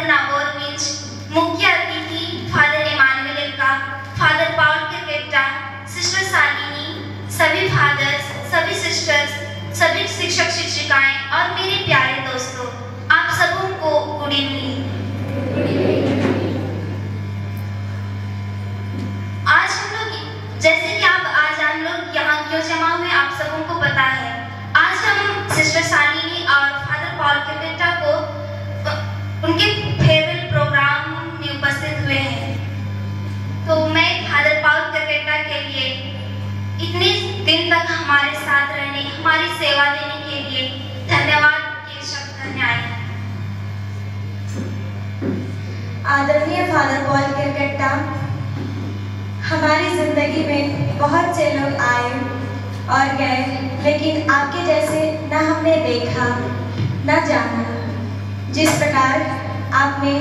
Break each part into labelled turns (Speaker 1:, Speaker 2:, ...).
Speaker 1: नागौर मुख्य अतिथि father Emmanuel का, फादर पाउल केरकेट्टा, सिस्टर सालिनी, सभी फादर्स, सभी सिस्टर्स, सभी शिक्षक शिक्षिकाएं और मेरे प्यारे दोस्तों, आप सबों को गुड इवनिंग। आज हम लोग यहाँ क्यों जमा हुए आप सबों को पता है। आज हम सिस्टर सालिनी और फादर पाउल केरकेट्टा को उनके फेयरवेल प्रोग्राम में उपस्थित हुए हैं। तो मैं फादर पाउल केरकेट्टा के लिए इतने दिन तक हमारे साथ रहने, हमारी सेवा देने के लिए धन्यवाद के शब्द करने आई।
Speaker 2: आदरणीय फादर पाउल केरकेट्टा, हमारी जिंदगी में बहुत से लोग आए और गए, लेकिन आपके जैसे न हमने देखा न जाना। जिस प्रकार आपने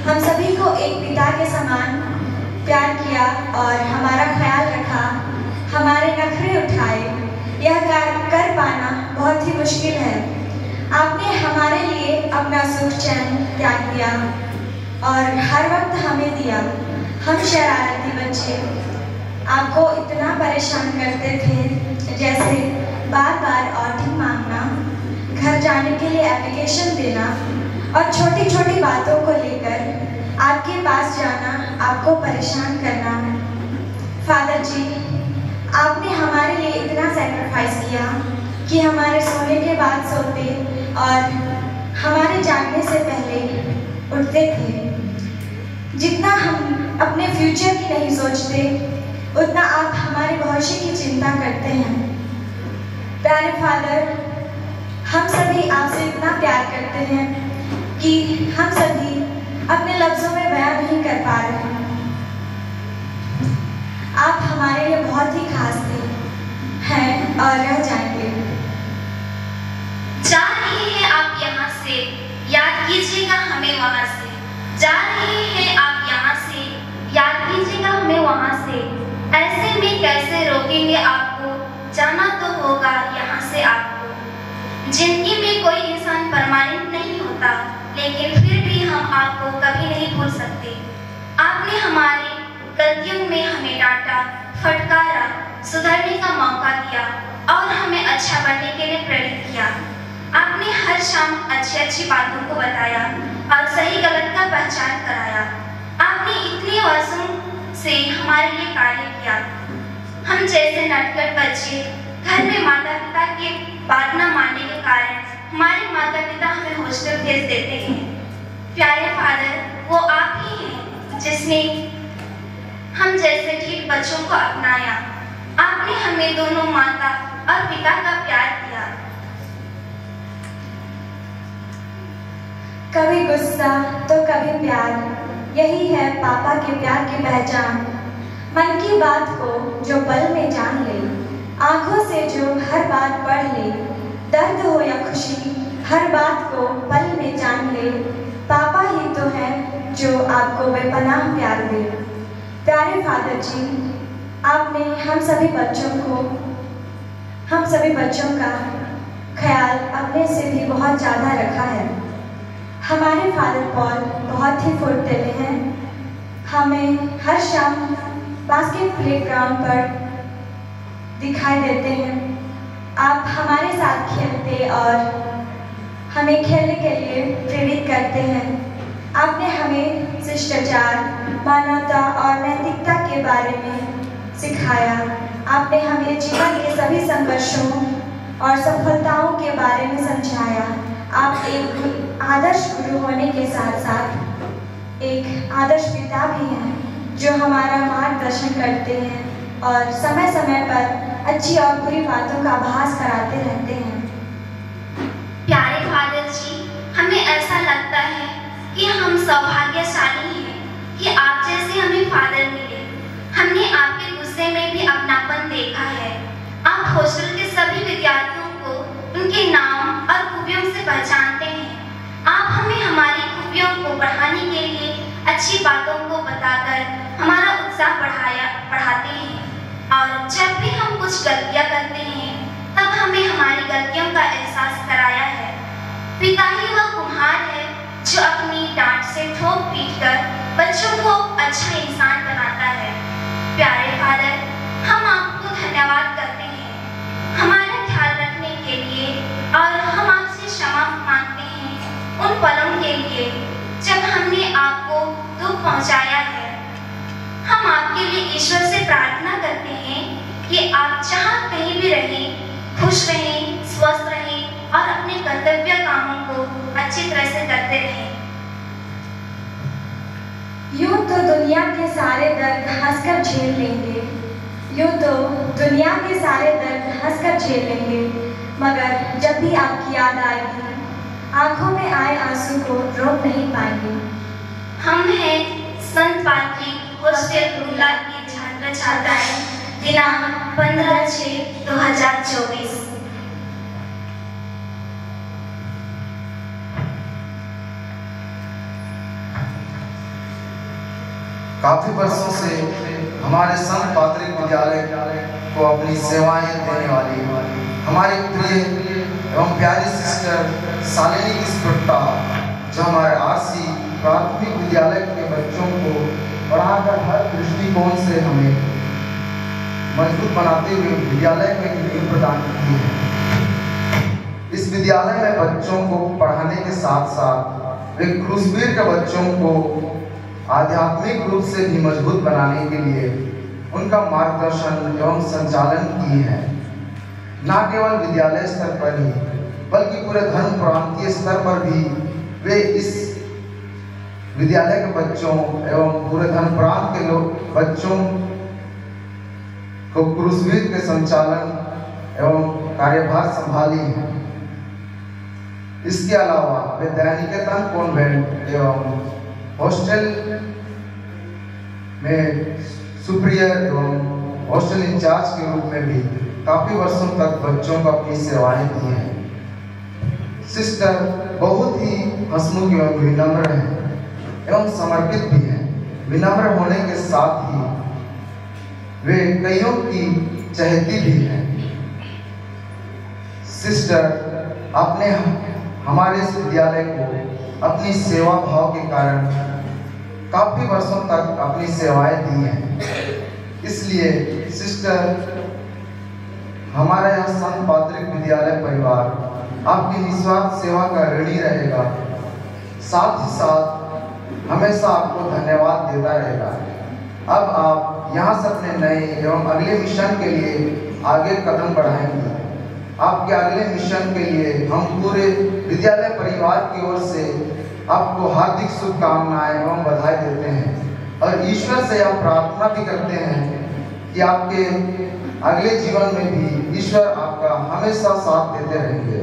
Speaker 2: हम सभी को एक पिता के समान प्यार किया और हमारा ख्याल रखा, हमारे नखरे उठाए, यह कर पाना बहुत ही मुश्किल है। आपने हमारे लिए अपना सुख चैन त्याग दिया और हर वक्त हमें दिया। हम शरारती बच्चे आपको इतना परेशान करते थे, जैसे बार बार ऑडिट मांगना, घर जाने के लिए एप्लीकेशन देना और छोटी छोटी बातों को लेकर आपके पास जाना, आपको परेशान करना। फादर जी, आपने हमारे लिए इतना सैक्रिफाइस किया कि हमारे सोने के बाद सोते और हमारे जागने से पहले उठते थे। जितना हम अपने फ्यूचर की नहीं सोचते, उतना आप हमारे भविष्य की चिंता करते हैं। प्यारे फादर, हम सभी आपसे इतना प्यार करते हैं कि हम सभी अपने लफ्जों में बयान नहीं कर पा रहे हैं। आप हमारे लिए बहुत ही खास थे, हैं और रह जाएंगे।
Speaker 1: जा रहे हैं आप यहाँ से, याद कीजिएगा हमें वहाँ से। जा रहे हैं आप यहाँ से, याद कीजिएगा हमें वहाँ से। ऐसे में कैसे रोकेंगे आपको, जाना तो होगा यहाँ से आपको। जिंदगी में कोई इंसान परमानेंट नहीं होता, लेकिन फिर भी हम आपको कभी नहीं भूल सकते। आपने हमारे गलतियों में हमें डांटा, फटकारा, सुधरने का मौका दिया और हमें अच्छा बनने के लिए प्रेरित किया। आपने हर शाम अच्छी अच्छी बातों को बताया और सही गलत का पहचान कराया। आपने इतने वर्षों से हमारे लिए कार्य किया। हम जैसे नटखट बच्चे घर में माता पिता के बात न मानने के कारण हमारे माता पिता हमें हॉस्टल भेज देते हैं। प्यारे फादर, वो आप ही हैं जिसने हम जैसे ठीक बच्चों को अपनाया। आपने हमें दोनों माता और पिता का प्यार दिया।
Speaker 2: कभी गुस्सा तो कभी प्यार, यही है पापा के प्यार की पहचान। मन की बात को जो पल में जान ले, आंखों से जो हर बात पढ़ ले, दर्द हो या खुशी हर बात को पल में जान ले। पापा ही तो है जो आपको बेपनाह प्यार दे। प्यारे फादर जी, आपने हम सभी बच्चों का ख्याल अपने से भी बहुत ज़्यादा रखा है। हमारे फादर पॉल बहुत ही फुर्तीले हैं। हमें हर शाम बास्केट प्लेग्राउंड पर दिखाई देते हैं। आप हमारे साथ खेलते और हमें खेलने के लिए प्रेरित करते हैं। आपने हमें शिष्टाचार, मानवता और नैतिकता के बारे में सिखाया। आपने हमें जीवन के सभी संघर्षों और सफलताओं के बारे में समझाया। आप एक आदर्श गुरु होने के साथ साथ एक आदर्श पिता भी हैं, जो हमारा मार्गदर्शन करते हैं और समय समय पर अच्छी और बुरी बातों का आभास कराते रहते हैं।
Speaker 1: प्यारे फादर जी, हमें ऐसा लगता है कि हम सौभाग्यशाली हैं कि आप जैसे हमें फादर मिले। हमने आपके गुस्से में भी अपनापन देखा है। आप हॉस्टल के सभी विद्यार्थियों को उनके नाम और खूबियों से पहचानते हैं। आप हमें हमारी खूबियों को बढ़ाने के लिए अच्छी बातों को बताकर हमारा उत्साह बढ़ाते हैं। और जब भी हम कुछ गलतियां करते हैं, तब हमें हमारी गलतियों का एहसास कराया है। पिता ही वह कुम्हार है जो अपनी डांट से अच्छा इंसान बनाता है। प्यारे फादर, हम आपको धन्यवाद करते हैं हमारा ख्याल रखने के लिए, और हम आपसे क्षमा मांगते हैं उन पलों के लिए जब हमने आपको दुख पहुंचाया है। हम आपके लिए ईश्वर से प्रार्थना करते हैं कि आप जहाँ कहीं भी रहें, खुश रहें, स्वस्थ रहें और अपने कर्तव्य कामों को अच्छी तरह से करते रहें।
Speaker 2: यूं तो दुनिया के सारे दर्द हंसकर झेल लेंगे, यूं तो दुनिया के सारे दर्द हंसकर झेल लेंगे, मगर जब भी आपकी याद आएगी, आंखों में आए आंसू को रोक नहीं पाएंगे।
Speaker 1: हम हैं संत पात्री हॉस्टल रूला की छात्र छात्राएं, दिनांक 15/6/2024।
Speaker 3: काफी वर्षों से हमारे संत पात्रिक विद्यालय को अपनी सेवाएं देने वाली हमारी प्रिय एवं प्यारी सिस्टर शालिनी किस्पट्टा, जो हमारे आरसी प्राथमिक विद्यालय के बच्चों को पढ़ाकर हर दृष्टिकोण से हमें मजबूत बनाते हुए विद्यालय में नींव प्रदान की है। इस विद्यालय में बच्चों को पढ़ाने के साथ साथ वे क्रूसवीर के बच्चों को आध्यात्मिक रूप से भी मजबूत बनाने के लिए उनका मार्गदर्शन एवं संचालन किए हैं। न केवल विद्यालय स्तर पर ही बल्कि पूरे धर्म प्रांतीय स्तर पर भी वे इस विद्यालय के बच्चों एवं पूरे धर्म प्रांत के बच्चों को क्रूसवीर के संचालन एवं कार्यभार संभाली है। इसके अलावा वे दैनिकेतन कॉन्वेंट एवं हॉस्टल में सुप्रियर एवं हॉस्टल इंचार्ज के रूप में भी काफी वर्षों तक बच्चों को अपनी सेवाएं दी हैं। सिस्टर बहुत ही हंसमुख एवं विनम्र हैं एवं समर्पित भी हैं। विनम्र होने के साथ ही वे कईयों की चहेती भी हैं। सिस्टर अपने हमारे इस विद्यालय को अपनी सेवा भाव के कारण काफी वर्षों तक अपनी सेवाएं दी हैं। इसलिए सिस्टर हमारा यह संत पात्रिक विद्यालय परिवार आपकी निस्वार्थ सेवा का ऋणी रहेगा, साथ ही साथ हमेशा आपको धन्यवाद देता रहेगा। अब आप यहाँ से अपने नए एवं अगले मिशन के लिए आगे कदम बढ़ाएंगे। आपके अगले मिशन के लिए हम पूरे विद्यालय परिवार की ओर से आपको हार्दिक शुभकामनाएं एवं बधाई देते हैं और ईश्वर से यह प्रार्थना भी करते हैं कि आपके अगले जीवन में भी ईश्वर आपका हमेशा साथ देते रहेंगे।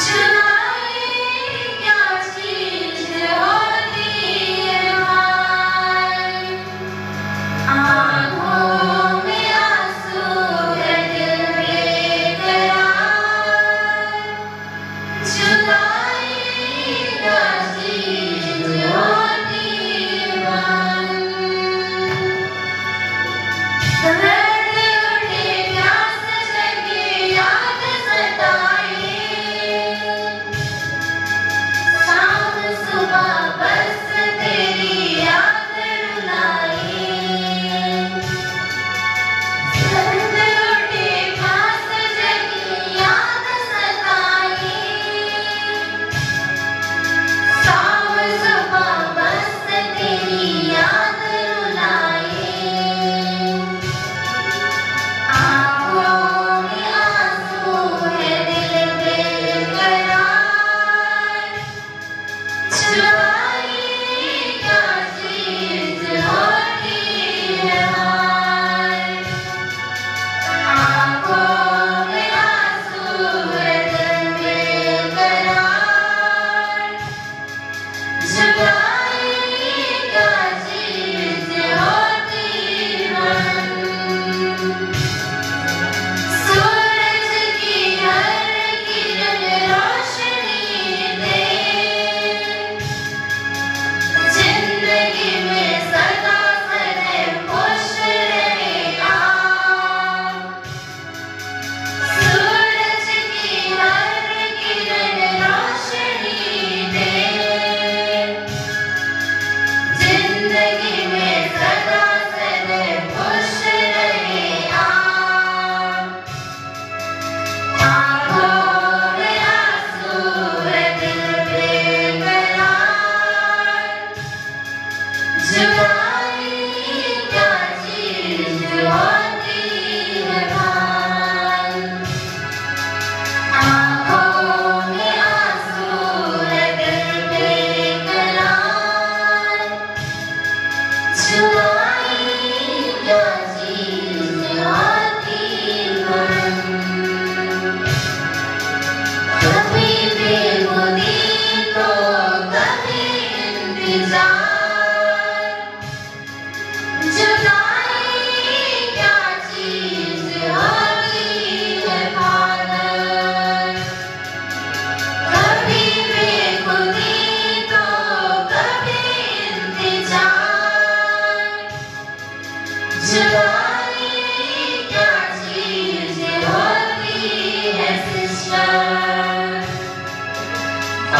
Speaker 1: जुलाई क्या चीज होती जुदाई क्या चीज होती है भाई, आँखों में आंसू है दिल बेकरार, जुदाई क्या चीज होती है, कभी बेखुदी तो कभी इंतजार, जुदाई क्या चीज होती है फादर, कभी बेखुदी तो कभी इंतजार, जुदाई क्या चीज होती है सिस्टर,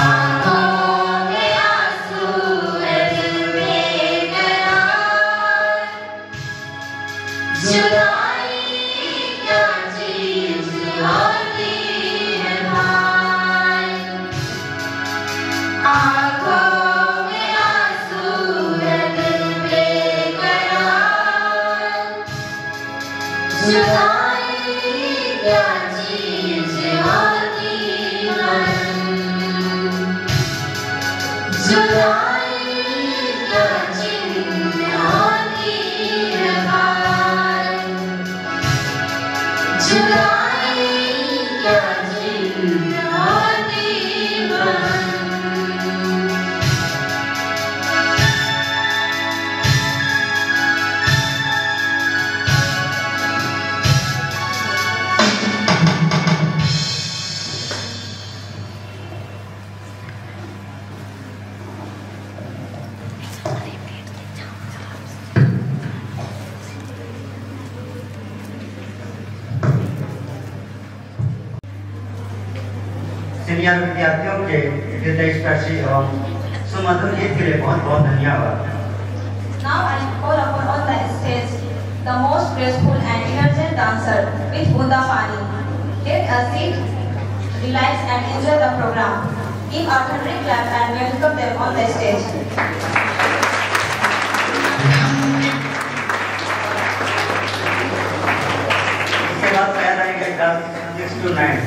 Speaker 1: आँखों में आंसू है दिल बेकरार, जुदाई क्या चीज होती है भाई, आँखों में आंसू है दिल बेकरार, जुदाई क्या चीज होती है, जुदाई क्या चीज होती है भाई, जुदाई क्या चीज होती है।
Speaker 4: सीनियर विद्यार्थियों के हृदयस्पर्शी एवं सुमधुर गीत के लिए बहुत बहुत धन्यवाद।
Speaker 2: Now I call upon on the stage the most graceful and energetic dancer with Bunda Pani. Take a seat, relax and enjoy the program. Give a thunderous clap and welcome them on the stage.
Speaker 4: इसके बाद तैयार रहेंगे class 6 to 9।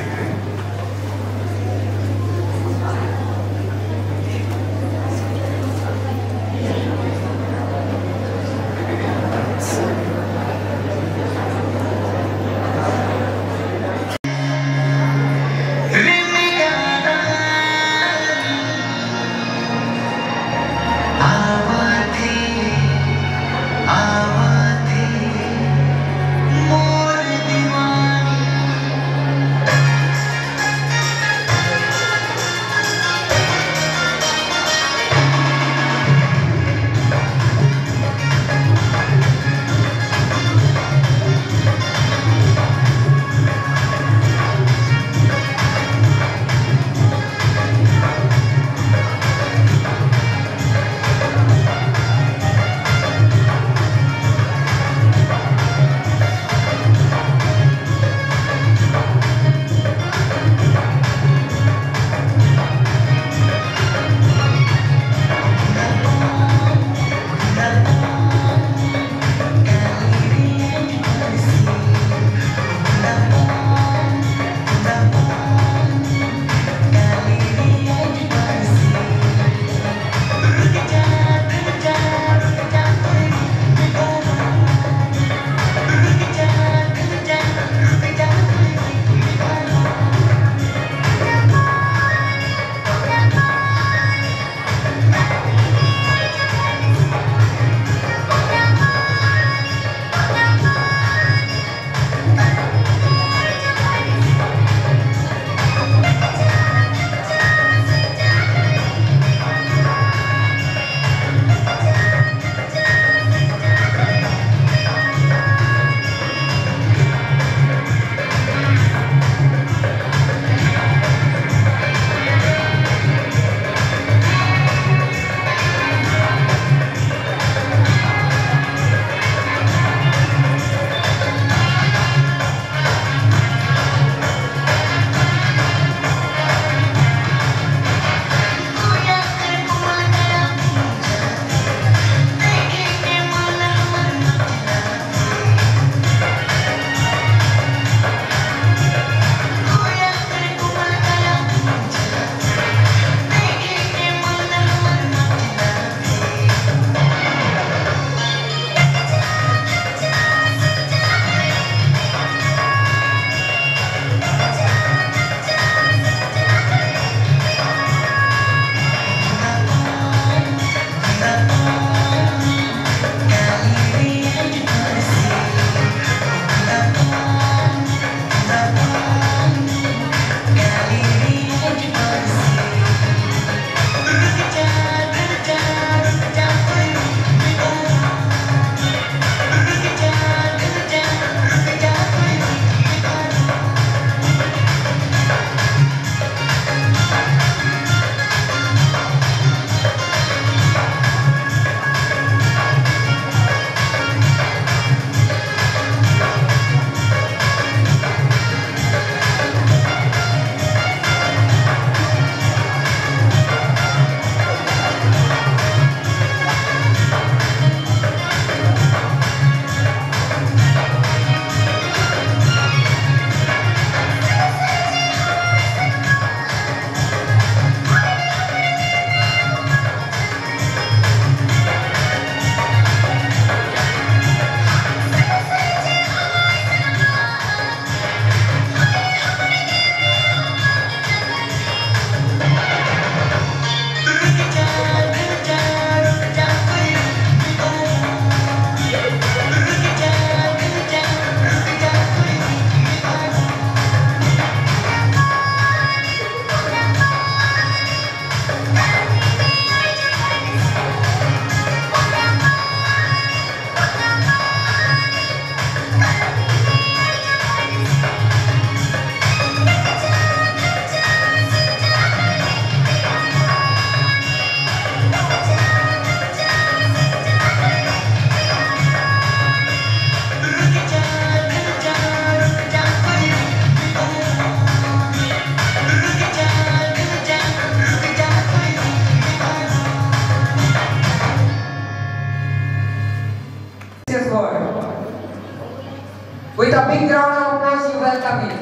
Speaker 5: With a big round of applause, you welcome him.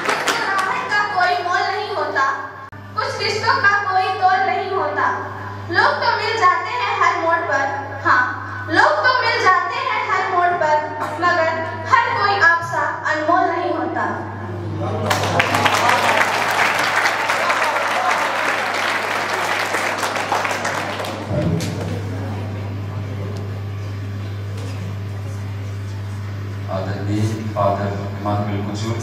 Speaker 6: मुस्कुराहट का कोई मोल नहीं होता, कुछ रिश्तों का कोई तोल नहीं होता। लोग तो मिल जाते हैं हर मोड़ पर, हाँ, लोग तो मिल जाते हैं हर मोड़ पर, मगर हर कोई आपसा अनमोल नहीं होता।
Speaker 7: आदरणीय father Emmanuel Kujur,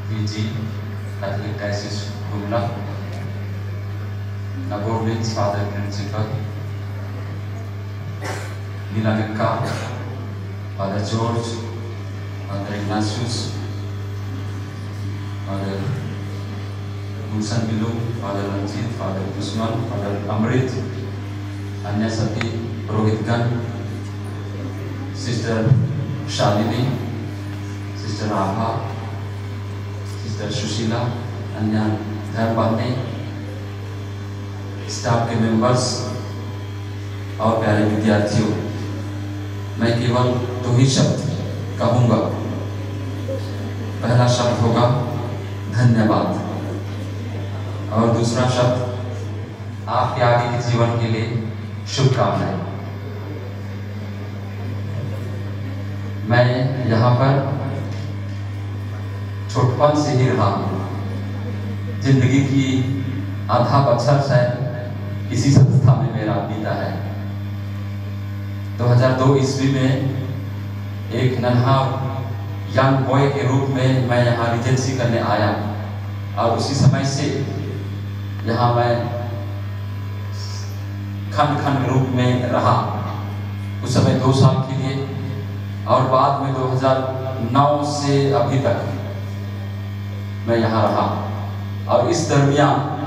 Speaker 7: PG, Catholic Diocese Gumla, Nabordins Father Principal, Nilanka, Father George, Father Ignatius, Father Gulsan Bilu, Father Ranjit, Father Usman, Father Amrit, अन्य सभी पुरोहितगण, Sister Shalini, Sister Abha, Sister Sushila, अन्य धर्म बहनें, स्टाफ के मेंबर्स और प्यारे विद्यार्थियों, मैं केवल 2 ही शब्द कहूँगा। पहला शब्द होगा धन्यवाद और दूसरा शब्द आपके आगे के जीवन के लिए शुभकामनाएं। मैं यहाँ पर छोटपन से ही रहा हूँ। जिंदगी की आधा बछर शायद इसी संस्था में मेरा बीता है। 2002 ईस्वी में एक नन्हा यंग बॉय के रूप में मैं यहाँ रिजेंसी करने आया और उसी समय से यहाँ मैं खंड खंड रूप में रहा। उस समय 2 साल के लिए और बाद में 2009 से अभी तक मैं यहाँ रहा और इस दरमियान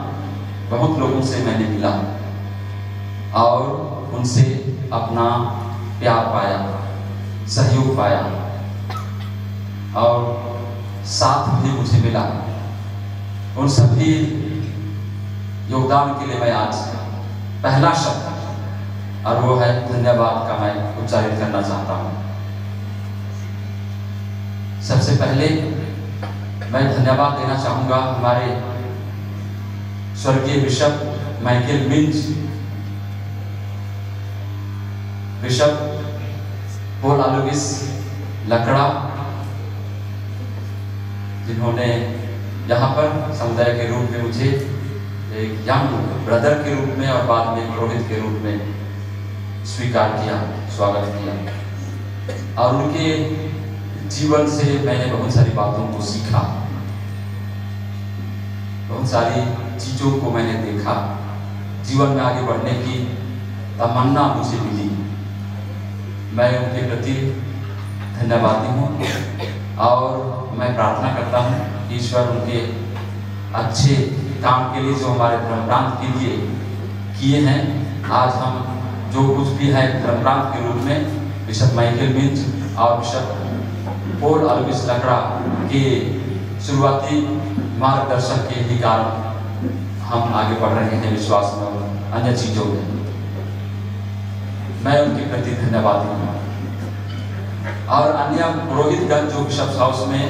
Speaker 7: बहुत लोगों से मैंने मिला और उनसे अपना प्यार पाया, सहयोग पाया और साथ भी मुझे मिला। उन सभी योगदान के लिए मैं आज पहला शब्द और वो है धन्यवाद का मैं उच्चारित करना चाहता हूँ। सबसे पहले मैं धन्यवाद देना चाहूँगा हमारे स्वर्गीय bishop Michael Minj, bishop Paul आलोगिस लकड़ा, जिन्होंने यहाँ पर समुदाय के रूप में मुझे एक यंग ब्रदर के रूप में और बाद में पुरोहित के रूप में स्वीकार किया, स्वागत किया और उनके जीवन से मैंने बहुत सारी बातों को सीखा, बहुत सारी चीजों को मैंने देखा। जीवन में आगे बढ़ने की तमन्ना मुझे मिली। मैं उनके प्रति धन्यवादी हूँ और मैं प्रार्थना करता हूँ कि ईश्वर उनके अच्छे काम के लिए जो हमारे धर्म प्रांत के लिए किए हैं, आज हम जो कुछ भी है धर्म प्रांत के रूप में बिशप माइकल मिंज और बिशप पॉल आलोगिस लकड़ा के शुरुआती मार्गदर्शक के ही कारण हम आगे बढ़ रहे हैं विश्वास में और अन्य चीजों में। मैं उनके प्रति धन्यवादी हूँ और अन्य पुरोहितगण जो बिशप्स हाउस में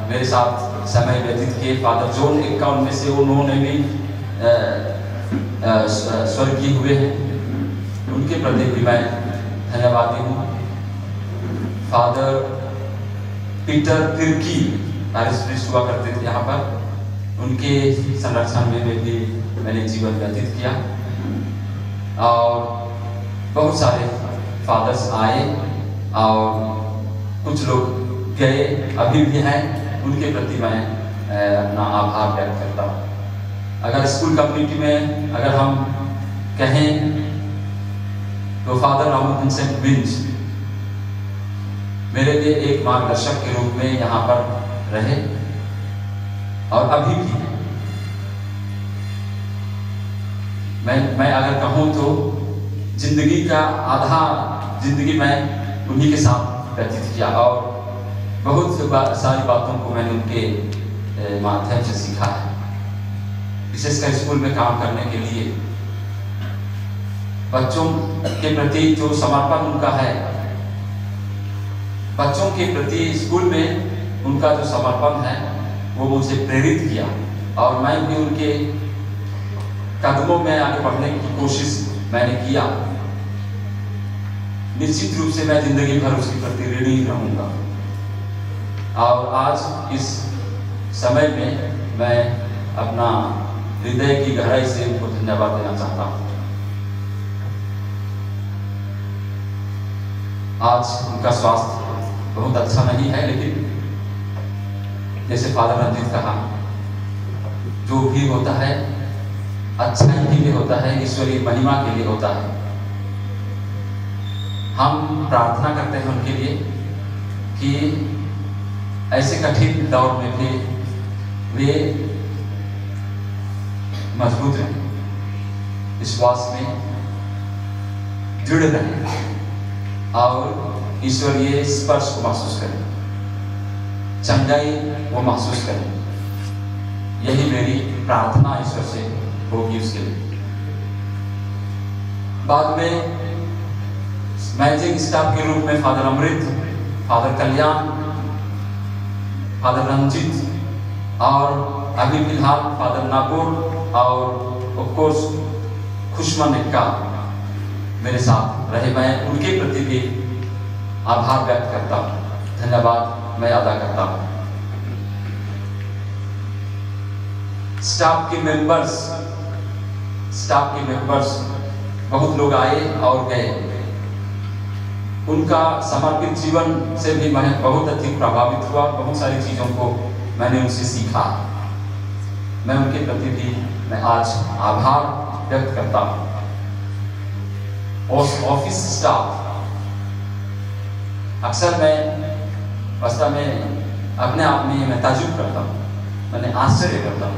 Speaker 7: मेरे साथ समय व्यतीत किए, फादर जोन 51 में से उन्होंने भी स्वर्गीय हुए हैं, उनके प्रति भी मैं धन्यवादी हूँ। फादर पीटर तिर्की पैरिश हुआ करते थे यहाँ पर, उनके संरक्षण में भी मैंने जीवन व्यतीत किया और बहुत सारे फादर्स आए और कुछ लोग गए, अभी भी हैं, उनके प्रति मैं अपना आभार व्यक्त करता हूँ। अगर स्कूल कम्युनिटी में अगर हम कहें तो फादर रामू विंसेंट विंज मेरे लिए एक मार्गदर्शक के रूप में यहाँ पर रहे और अभी भी मैं अगर कहूँ तो जिंदगी का आधा जिंदगी मैं उन्हीं के साथ व्यतीत किया और बहुत सारी बातों को मैंने उनके माध्यम से सीखा है। विशेषकर स्कूल में काम करने के लिए। बच्चों के प्रति जो समर्पण उनका है, बच्चों के प्रति स्कूल में उनका जो समर्पण है वो मुझे प्रेरित किया और मैं भी उनके कदमों में आगे बढ़ने की कोशिश मैंने किया। निश्चित रूप से मैं जिंदगी भर उसके प्रति ऋणी रहूंगा। और आज इस समय में मैं अपना हृदय की गहराई से उनको धन्यवाद देना चाहता हूँ। आज उनका स्वास्थ्य बहुत अच्छा नहीं है, लेकिन जैसे फादर रंजीत कहा, जो भी होता है अच्छाई के लिए होता है, ईश्वरीय महिमा के लिए होता है। हम प्रार्थना करते हैं उनके लिए कि ऐसे कठिन दौर में भी वे मजबूत रहें, विश्वास में दृढ़ रहें और ईश्वरीय स्पर्श को महसूस करें, चंगाई वो महसूस करें। यही मेरी प्रार्थना ईश्वर से होगी उसके लिए। बाद में मैजिक स्टाफ के रूप में फादर अमृत, फादर कल्याण, फादर रंजीत और अभी फिलहाल फादर नागौर और ऑफ कोर्स खुशमन इक्का मेरे साथ रहे। मैं उनके प्रति भी आभार व्यक्त करता हूँ, धन्यवाद मैं अदा करता हूँ। स्टाफ के मेंबर्स बहुत लोग आए और गए। उनका समर्पित जीवन से भी मैं बहुत अधिक प्रभावित हुआ। बहुत सारी चीज़ों को मैंने उनसे सीखा। मैं उनके प्रति भी मैं आज आभार व्यक्त करता हूँ। और ऑफिस स्टाफ, अक्सर मैं वास्तव में अपने आप में मैं ताजुब करता हूँ, मैंने आश्चर्य करता हूँ।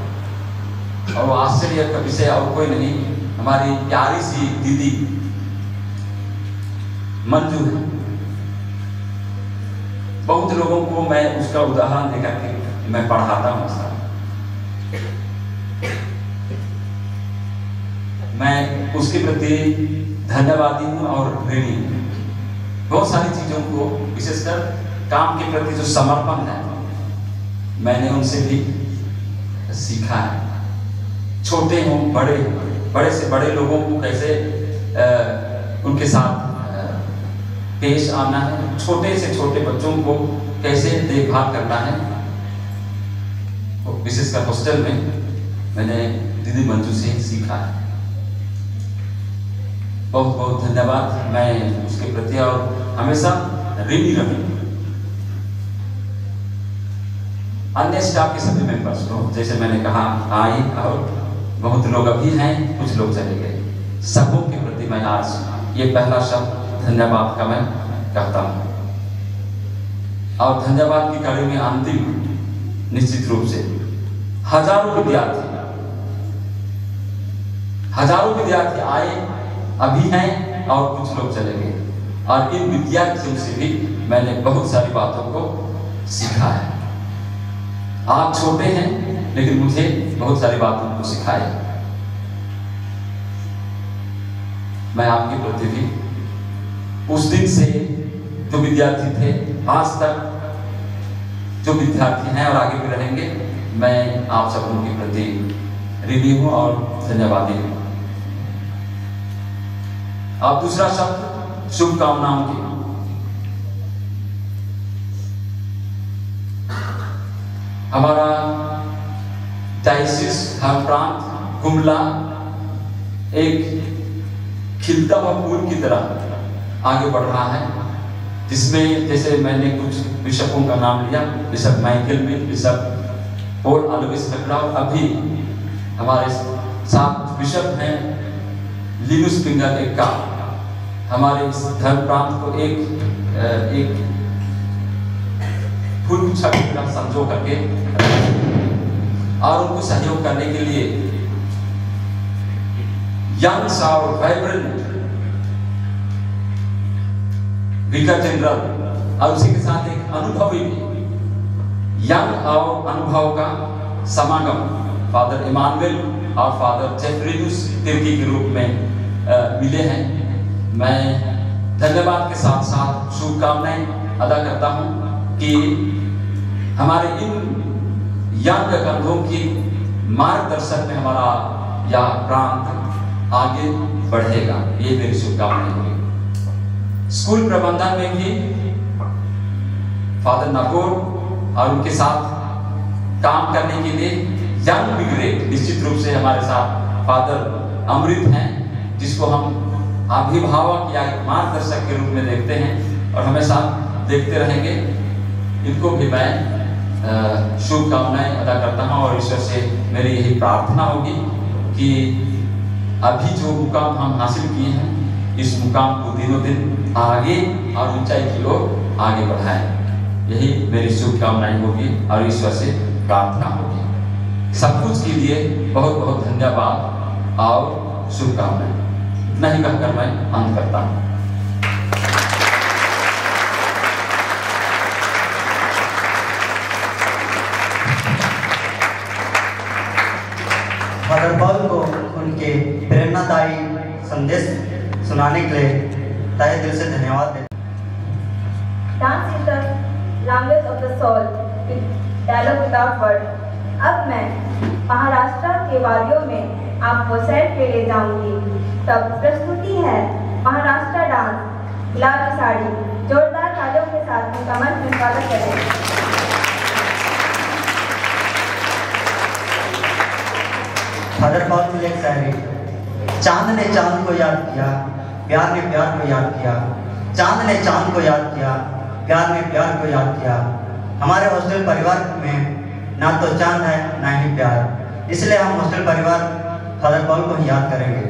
Speaker 7: और वो आश्चर्य का विषय और कोई नहीं, हमारी प्यारी सी दीदी मंजू है। बहुत लोगों को मैं उसका उदाहरण देकर के मैं पढ़ाता हूँ। मैं उसके प्रति धन्यवादी हूँ और ऋणी हूँ। बहुत सारी चीजों को, विशेषकर काम के प्रति जो समर्पण है, मैंने उनसे भी सीखा है। छोटे हों बड़े, बड़े से बड़े लोगों को कैसे उनके साथ पेश आना है, छोटे से छोटे बच्चों को कैसे देखभाल करना है। विशेषकर हॉस्टल में मैंने दीदी मंजू से सीखा है। बहुत बहुत धन्यवाद मैं उसके प्रति और हमेशा ऋणी रहूंगा। अन्य स्टाफ के सभी मेंबर्स को, जैसे मैंने कहा, आए और बहुत लोग अभी हैं, कुछ लोग चले गए। सबों के प्रति मैं आज ये पहला शब्द धन्यवाद का मैं कहता हूँ। और धन्यवाद की कड़ी में अंतिम निश्चित रूप से हजारों विद्यार्थी आए, अभी हैं और कुछ लोग चले गए। और इन विद्यार्थियों से भी मैंने बहुत सारी बातों को सीखा है। आप छोटे हैं लेकिन मुझे बहुत सारी बातों को सिखाया। मैं आपके प्रति भी उस दिन से जो विद्यार्थी थे आज तक जो विद्यार्थी हैं और आगे भी रहेंगे, मैं आप सबों के प्रति ऋणी हूं और धन्यवादी हूं। अब दूसरा शब्द शुभकामनाओं की। हमारा डायसिस, हर प्रांत कुमला एक खिलता हुआ फूल की तरह आगे बढ़ रहा है, जिसमें जैसे मैंने कुछ बिशपों का नाम लिया, बिशप माइकल मिल, बिशप पॉल अलोइस मैक्राव। अभी हमारे साथ बिशप हैं लिनुस पिंगा का। हमारे इस धर्म प्रांत को एक फूल गुच्छा की तरह समझो करके और उनको सहयोग करने के लिए यंग और वाइब्रेंट विकार जनरल और उसी के साथ एक अनुभवी यंग और अनुभव का समागम फादर इमानुएल और फादर जेफरीनुस तिर्की के रूप में मिले हैं। मैं धन्यवाद के साथ साथ शुभकामनाएं अदा करता हूं कि हमारे इन यंग कंधों की मार्गदर्शन में हमारा यह प्रांत आगे बढ़ेगा, ये मेरी शुभकामनाएं होगी। स्कूल प्रबंधन में भी फादर नकोर और उनके साथ काम करने के लिए यंग ब्रिगेड निश्चित रूप से हमारे साथ फादर अमृत हैं, जिसको हम अभिभावक या एक मार्गदर्शक के रूप में देखते हैं और हमेशा देखते रहेंगे। इनको भी मैं शुभकामनाएं अदा करता हूं और ईश्वर से मेरी यही प्रार्थना होगी कि अभी जो मुकाम हम हासिल किए हैं, इस मुकाम को दिनों दिन आगे और ऊंचाई की ओर आगे बढ़ाएं। यही मेरी शुभकामनाएं होगी और ईश्वर से प्रार्थना होगी। सब कुछ के लिए बहुत बहुत धन्यवाद और शुभकामनाएं। इतना ही कहकर मैं अंत करता हूं।
Speaker 4: फादर पॉल को उनके प्रेरणादायी संदेश सुनाने के लिए तहे दिल से धन्यवाद देते।
Speaker 8: Dance is the language of the soul, dialogue without word. अब मैं महाराष्ट्र के वादियों में आपको सैर पे ले जाऊंगी। तब प्रस्तुति है महाराष्ट्र डांस, गुलाबी साड़ी। जोरदार तालियों के साथ उनका मंच में स्वागत करें।
Speaker 4: फादर पॉल की एक शायरी। चांद ने चांद को याद किया, प्यार ने प्यार को याद किया। चांद ने चांद को याद किया, प्यार ने प्यार को याद किया। हमारे हॉस्टल परिवार में ना तो चांद है ना ही प्यार, इसलिए हम हॉस्टल परिवार फादर पॉल को ही याद करेंगे।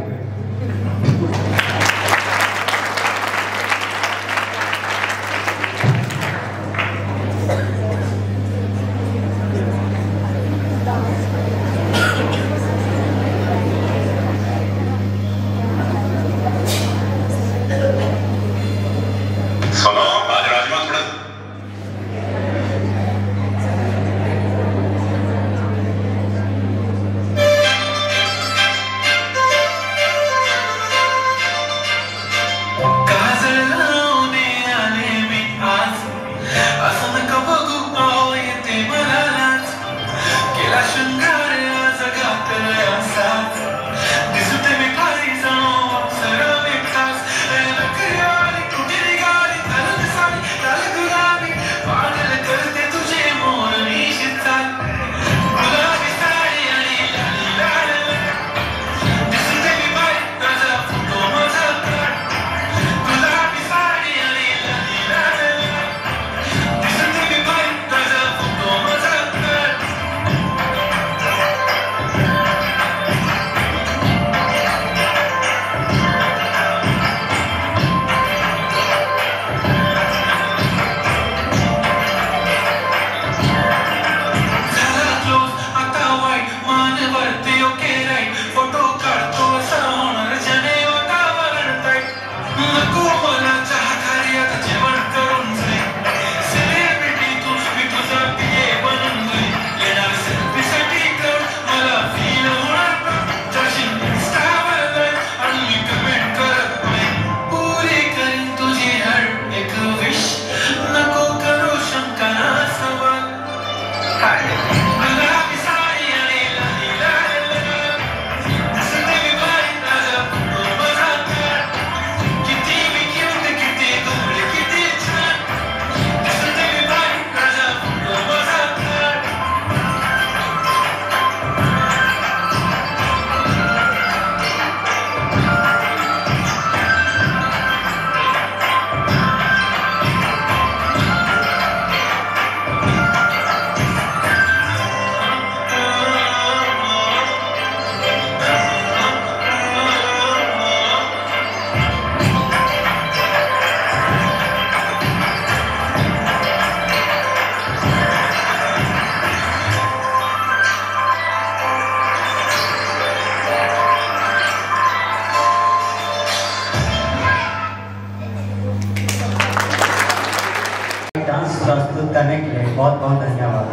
Speaker 4: प्रस्तुत करने के लिए बहुत बहुत धन्यवाद।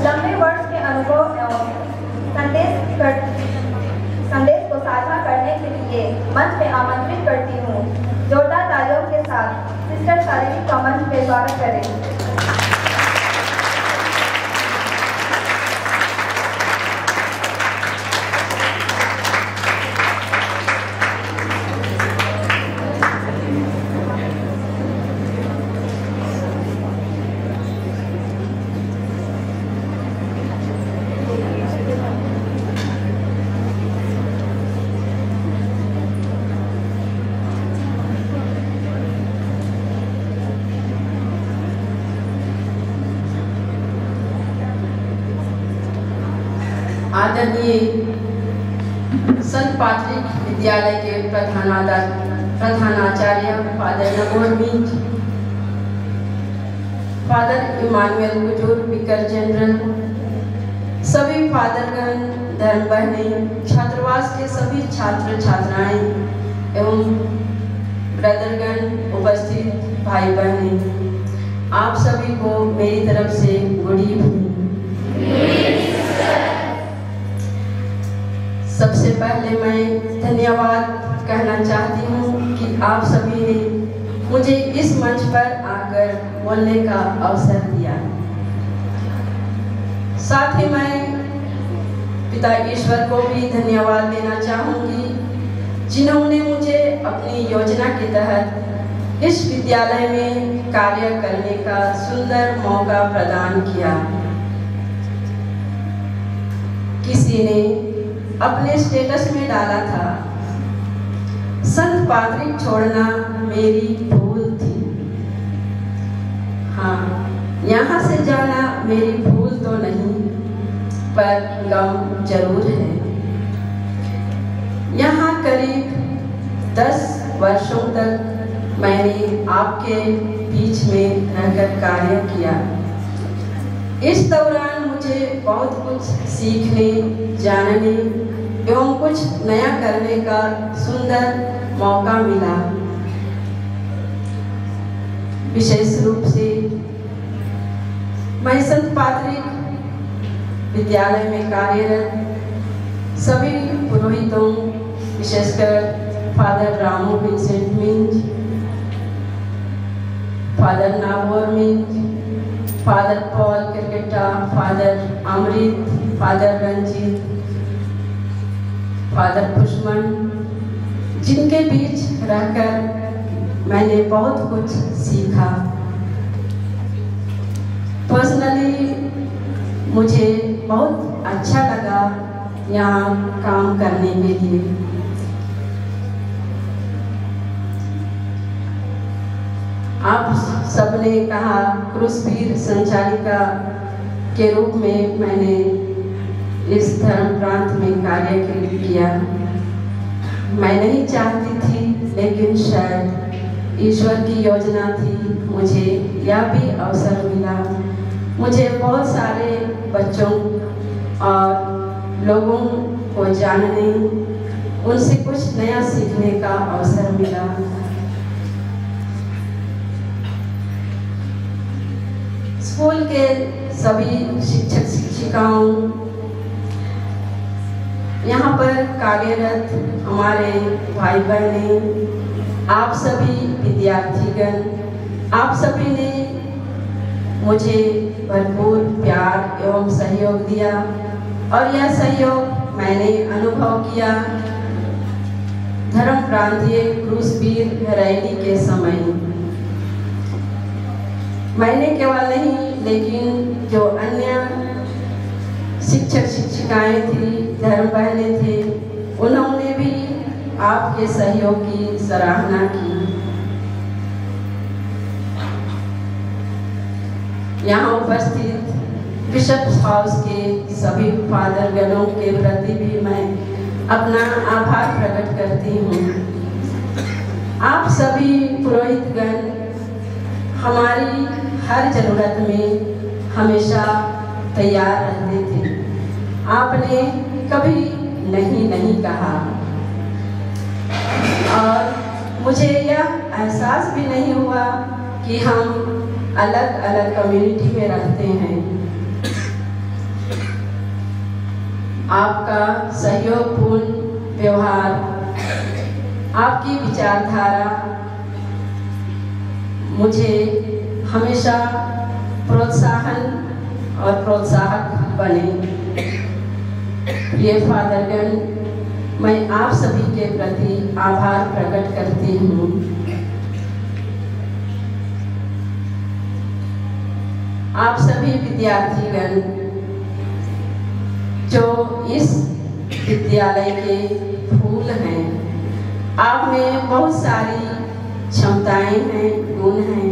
Speaker 8: लंबे वर्ष के अनुभव एवं संदेश सालिनी का मंच पे स्वागत करें।
Speaker 9: आदरणीय संत पैट्रिक विद्यालय के प्रधानाचार्य father Navor Minj, father Emmanuel Kujur vicar general, सभी फादरगण, धर्म बहनें, छात्रावास के सभी छात्र छात्राएं एवं ब्रदरगण, उपस्थित भाई बहनें, आप सभी को मेरी तरफ से गुड इवनिंग। सबसे पहले मैं धन्यवाद कहना चाहती हूँ कि आप सभी ने मुझे इस मंच पर आकर बोलने का अवसर दिया। साथ ही मैं पिता ईश्वर को भी धन्यवाद देना चाहूँगी, जिन्होंने मुझे अपनी योजना के तहत इस विद्यालय में कार्य करने का सुंदर मौका प्रदान किया। किसी ने अपने स्टेटस में डाला था, संत पैट्रिक छोड़ना मेरी भूल थी। हाँ, यहाँ से जाना मेरी भूल तो नहीं, पर गम जरूर है। यहाँ करीब 10 वर्षों तक मैंने आपके बीच में रहकर कार्य किया। इस दौरान मुझे बहुत कुछ सीखने, जानने एवं कुछ नया करने का सुंदर मौका मिला। विशेष रूप से मैं संत पैट्रिक विद्यालय में कार्यरत सभी पुरोहितों, विशेषकर father Ramu Vincent Minj, father Navor Minj, father Paul Kriketa, father Amrit, father Ranjit, father Pushman, जिनके बीच रहकर मैंने बहुत कुछ सीखा। पर्सनली मुझे बहुत अच्छा लगा यहाँ काम करने के लिए। आप सबने कहा क्रूसवीर संचालिका के रूप में मैंने इस धर्म प्रांत में कार्य किया। मैं नहीं चाहती थी, लेकिन शायद ईश्वर की योजना थी, मुझे यह भी अवसर मिला। मुझे बहुत सारे बच्चों और लोगों को जानने, उनसे कुछ नया सीखने का अवसर मिला। स्कूल के सभी शिक्षक शिक्षिकाओं, यहाँ पर कार्यरत हमारे भाई बहनें, आप सभी विद्यार्थीगण, आप सभी ने मुझे भरपूर प्यार एवं सहयोग दिया और यह सहयोग मैंने अनुभव किया धर्म प्रांतीय क्रूसवीर रैली के समय। मैंने केवल नहीं, लेकिन जो अन्य शिक्षक शिक्षिकाएं थी, धर्म बहनें थे, उन्होंने भी आपके सहयोग की सराहना की। यहाँ उपस्थित बिशप्स हाउस के सभी फादरगणों के प्रति भी मैं अपना आभार प्रकट करती हूँ। आप सभी पुरोहितगण हमारी हर जरूरत में हमेशा तैयार रहते थे। आपने कभी नहीं कहा और मुझे यह एहसास भी नहीं हुआ कि हम अलग अलग कम्युनिटी में रहते हैं। आपका सहयोगपूर्ण व्यवहार, आपकी विचारधारा मुझे हमेशा प्रोत्साहन और प्रोत्साहक बने। प्रिय फादरगण, मैं आप सभी के प्रति आभार प्रकट करती हूँ। आप सभी विद्यार्थीगण जो इस विद्यालय के फूल हैं, आप में बहुत सारी क्षमताएं हैं, गुण हैं।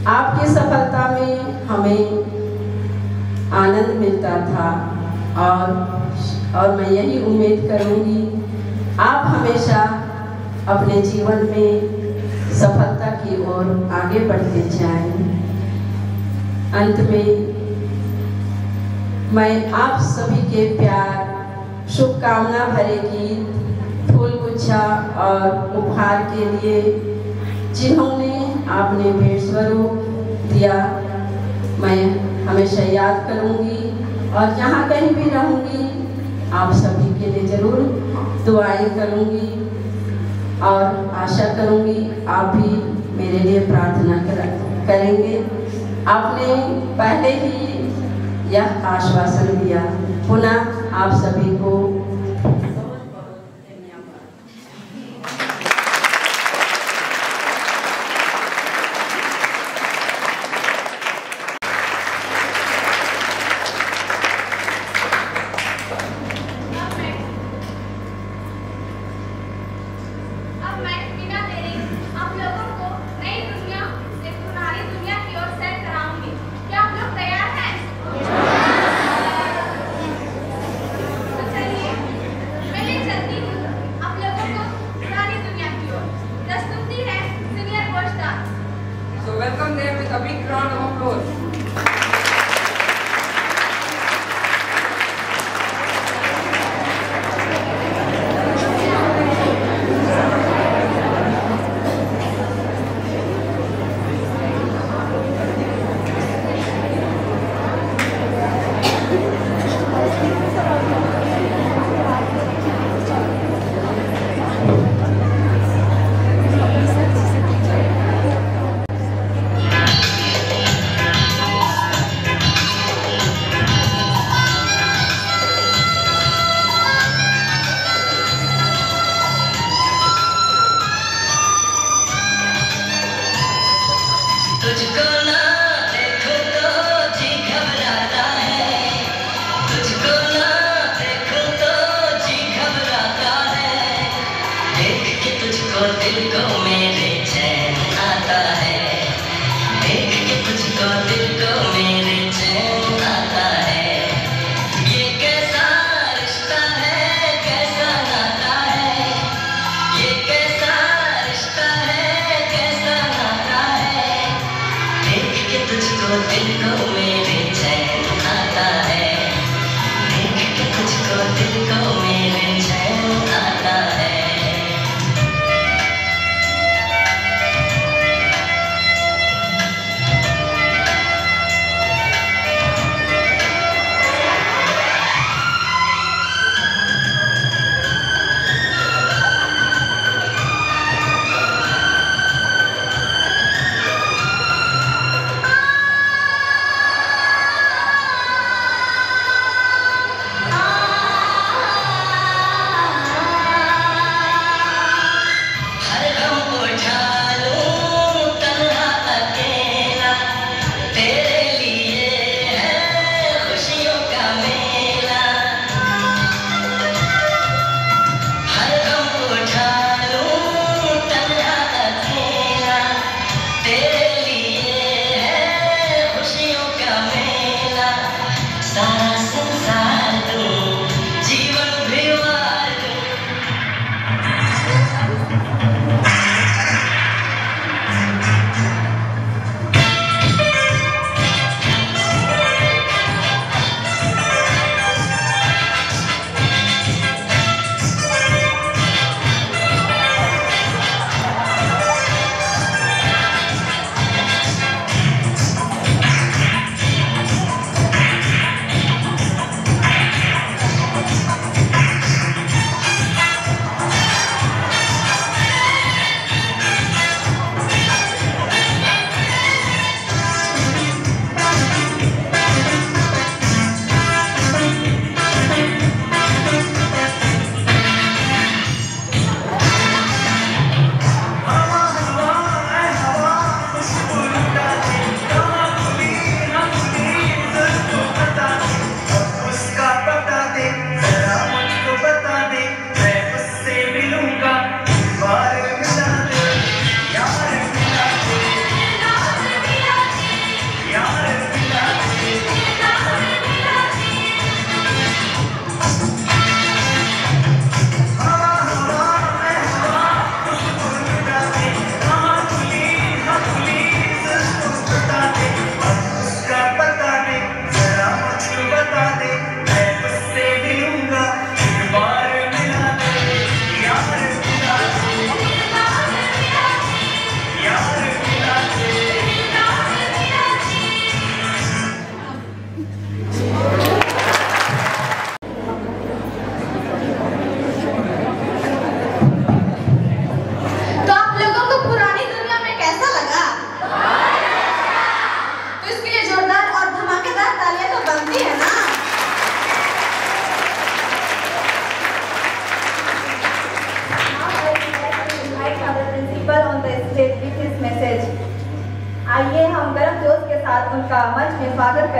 Speaker 9: आपकी सफलता में हमें आनंद मिलता था और मैं यही उम्मीद करूंगी आप हमेशा अपने जीवन में सफलता की ओर आगे बढ़ते जाएं। अंत में मैं आप सभी के प्यार, शुभकामना भरे गीत, फूल गुच्छा और उपहार के लिए जिन्होंने आपने भेंट स्वरूप दिया, मैं हमेशा याद करूंगी और जहाँ कहीं भी रहूंगी आप सभी के लिए जरूर दुआएं करूंगी और आशा करूंगी आप भी मेरे लिए प्रार्थना करेंगे। आपने पहले ही यह आश्वासन दिया। पुनः आप सभी को
Speaker 6: चलिए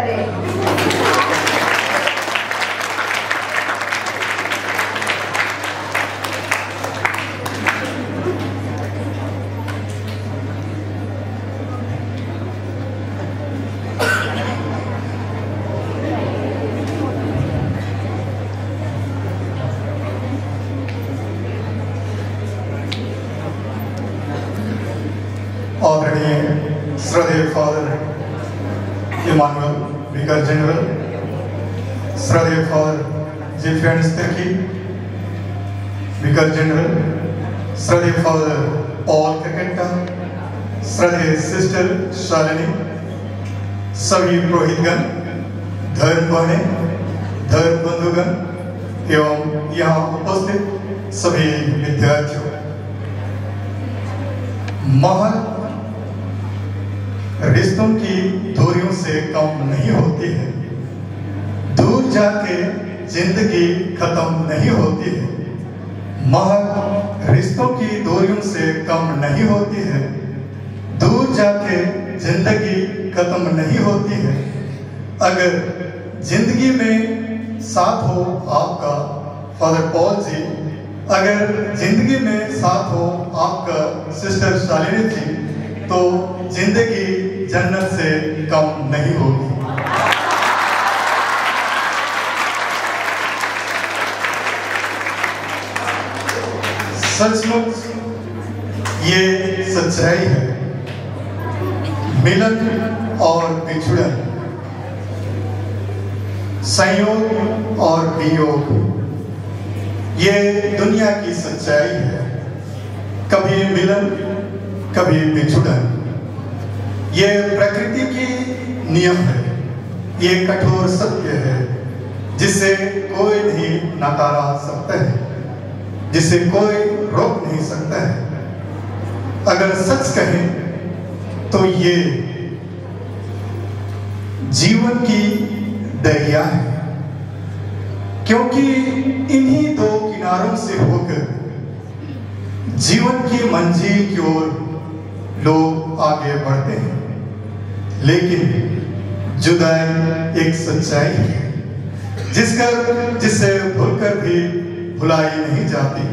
Speaker 8: करें।
Speaker 10: आदरणीय श्रद्धेय फादर इमानुअल विकार जनरल, श्रद्धेय फादर जेफियानिस तिर्की विकार जनरल, श्रद्धेय फादर पॉल ककेट्टा, श्रद्धेय सिस्टर शालिनी, सभी पुरोहितगण, धर्म बहनें, धर्म बंधुगण एवं यहाँ उपस्थित सभी विद्यार्थियों, महल रिश्तों की दूरियों से कम नहीं होती है। दूर जाके जिंदगी खत्म नहीं होती है। महल रिश्तों की दूरियों से कम नहीं होती है। दूर जाके जिंदगी खत्म नहीं होती है। अगर जिंदगी में साथ हो आपका फादर पॉल जी, अगर जिंदगी में साथ हो आपका सिस्टर शालिनी जी, तो जिंदगी जन्नत से कम नहीं होगी। सचमुच ये सच्चाई है। मिलन और बिछुड़न, संयोग और वियोग, ये दुनिया की सच्चाई है। कभी मिलन, कभी बिछुड़न, ये प्रकृति की नियम है। ये कठोर सत्य है जिसे कोई नहीं नकारा सकता है, जिसे कोई रोक नहीं सकता है। अगर सच कहें तो ये जीवन की दरिया है, क्योंकि इन्हीं दो किनारों से होकर जीवन की मंजिल की ओर लोग आगे बढ़ते हैं। लेकिन जुदाई एक सच्चाई है जिसे भूलकर भी भुलाई नहीं जाती,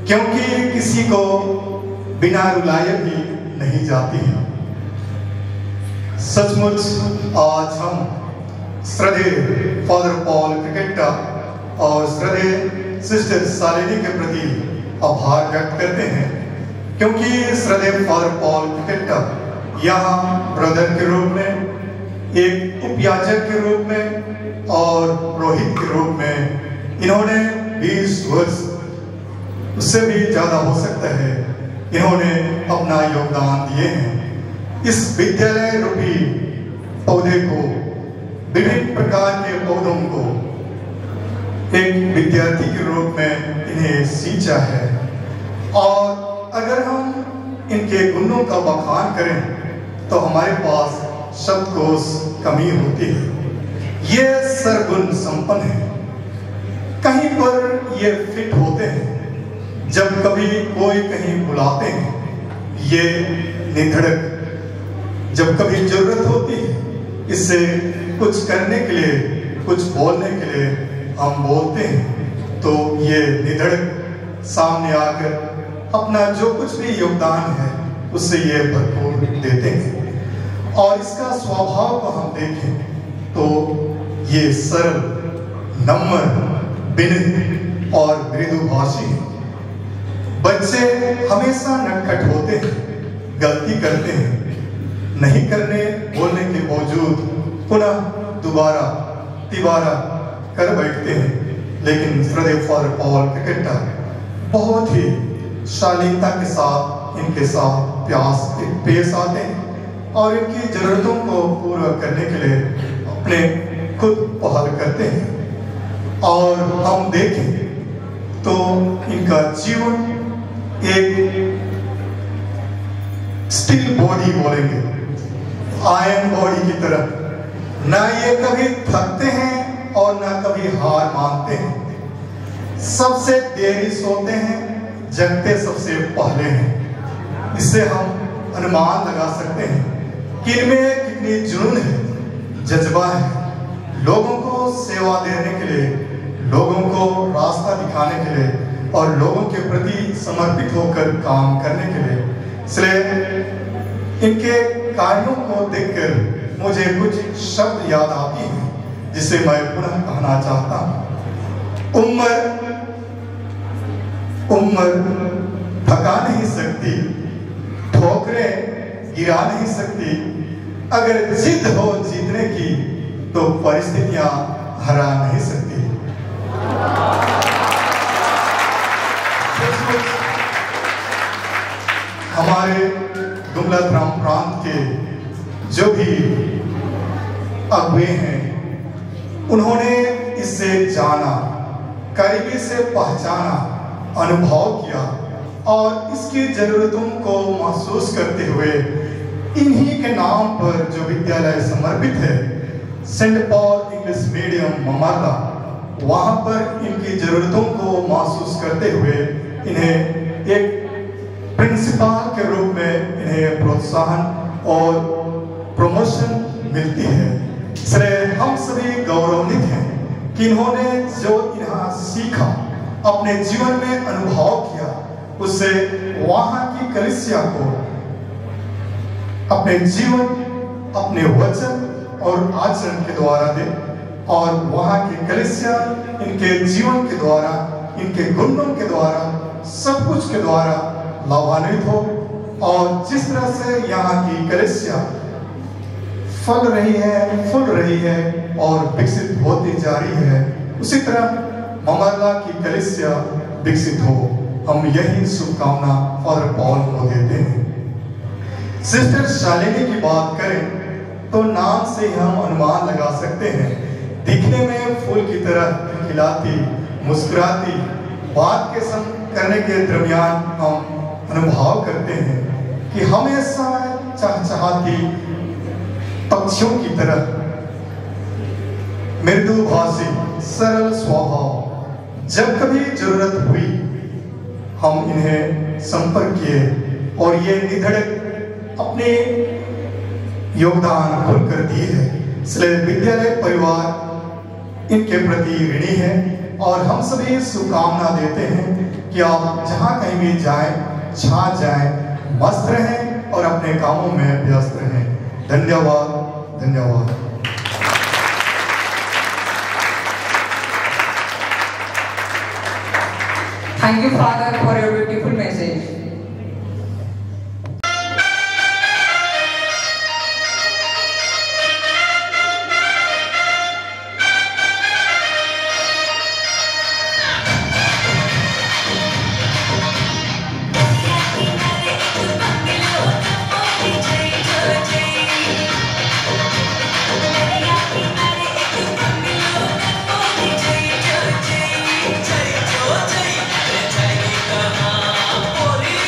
Speaker 10: क्योंकि किसी को बिना रुलाए भी नहीं जाती है। सचमुच आज हम श्रद्धेय फादर पॉल ककेट्टा और श्रद्धेय सिस्टर शालिनी के प्रति आभार व्यक्त करते हैं, क्योंकि श्रद्धेय फादर पॉल ककेट्टा यहाँ ब्रदर के रूप में, एक उपयाजक के रूप में और रोहित के रूप में इन्होंने 20 वर्ष, उससे भी ज़्यादा हो सकता है, इन्होंने अपना योगदान दिए हैं। इस विद्यालय रूपी पौधे को, विभिन्न प्रकार के पौधों को एक विद्यार्थी के रूप में इन्हें सींचा है। और अगर हम इनके गुणों का बखान करें तो हमारे पास शब्दकोश कमी होती है। ये सर्वगुण संपन्न है। कहीं पर ये फिट होते हैं। जब कभी कोई कहीं बुलाते हैं ये निधड़क, जब कभी जरूरत होती है इससे कुछ करने के लिए, कुछ बोलने के लिए हम बोलते हैं, तो ये निधड़क सामने आकर अपना जो कुछ भी योगदान है उससे ये भरपूर देते हैं। और इसका स्वभाव को हम देखें तो ये सरल, नम्र, विनम्र और मृदुभाषी हैं। बच्चे हमेशा नटखट होते हैं, गलती करते हैं, नहीं करने बोलने के बावजूद पुनः दोबारा तिबारा कर बैठते हैं। लेकिन श्रद्धेय फादर पॉल ककेट्टा बहुत ही शालीनता के साथ इनके साथ पेश आते हैं और इनकी जरूरतों को पूरा करने के लिए अपने खुद पहल करते हैं। और हम देखें तो इनका जीवन एक स्टील बॉडी बोलेंगे, आयरन बॉडी की तरह। ना ये कभी थकते हैं और ना कभी हार मानते हैं। सबसे देरी सोते हैं, जगते सबसे पहले हैं। इससे हम अनुमान लगा सकते हैं कि इनमें कितनी जुनून है, जज्बा है लोगों को सेवा देने के लिए, लोगों को रास्ता दिखाने के लिए और लोगों के प्रति समर्पित होकर काम करने के लिए। इसलिए इनके कार्यों को देखकर मुझे कुछ शब्द याद आती हैं जिसे मैं पुनः कहना चाहता हूँ। उम्र थका नहीं सकती, ठोकरें गिरा नहीं सकती, अगर जिद हो जीतने की तो परिस्थितियां हरा नहीं सकती। हमारे दुमलाथराम प्रांत के जो भी अगुए हैं, उन्होंने इसे जाना, करीबी से पहचाना, अनुभव किया और इसकी जरूरतों को महसूस करते हुए इन्हीं के नाम पर जो विद्यालय समर्पित है, सेंट पॉल इंग्लिश मीडियम ममारला, वहां पर इनकी जरूरतों को महसूस करते हुए इन्हें एक प्रिंसिपल के रूप में इन्हें प्रोत्साहन और प्रमोशन मिलती है। इसलिए हम सभी गौरवान्वित हैं कि इन्होंने जो यहाँ सीखा, अपने जीवन में अनुभव किया, उससे वहां की कलीसिया को अपने जीवन, अपने वचन और आचरण के द्वारा दे और वहां की कलीसिया इनके जीवन के द्वारा, इनके गुणों के द्वारा, सब कुछ के द्वारा लाभान्वित हो। और जिस तरह से यहाँ की कलीसिया फल रही है, फूल रही है और विकसित होती जा रही है, उसी तरह ममारला की कलीसिया विकसित हो। हम यही शुभकामना फादर पॉल को देते हैं। सिस्टर शालिनी की बात करें तो नाम से हम अनुमान लगा सकते हैं, दिखने में फूल की तरह खिलाती, मुस्कुराती, बात के संग करने के दरमियान हम अनुभव करते हैं कि हमेशा चहचहाती पक्षियों की तरह मृदुभाषी, सरल स्वभाव। जब कभी जरूरत हुई हम इन्हें संपर्क किए और ये निधड़क अपने योगदान खुलकर दिए है। इसलिए विद्यालय परिवार इनके प्रति ऋणी है और हम सभी शुभकामना देते हैं कि आप जहाँ कहीं भी जाएं, छा जाएं, मस्त रहें और अपने कामों में व्यस्त रहें। धन्यवाद, धन्यवाद।
Speaker 5: Thank you, Father, for your beautiful message.
Speaker 11: Holy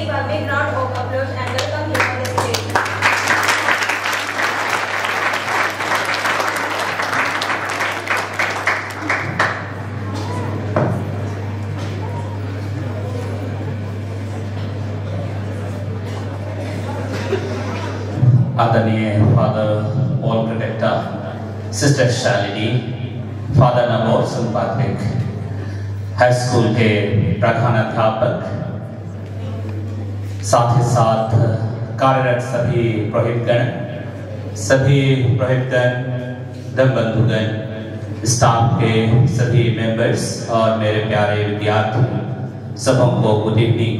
Speaker 8: give a big round of applause and welcome him on the stage.
Speaker 11: आदरणीय father Paul Kriketa, sister Shalini, father Namor संपादिक, हाई स्कूल के प्रधानाध्यापक, साथ ही साथ कार्यरत सभी पुरोहितगण, धर्म बंधुगण, स्टाफ के सभी मेंबर्स और मेरे प्यारे विद्यार्थी, सबको गुड इवनिंग।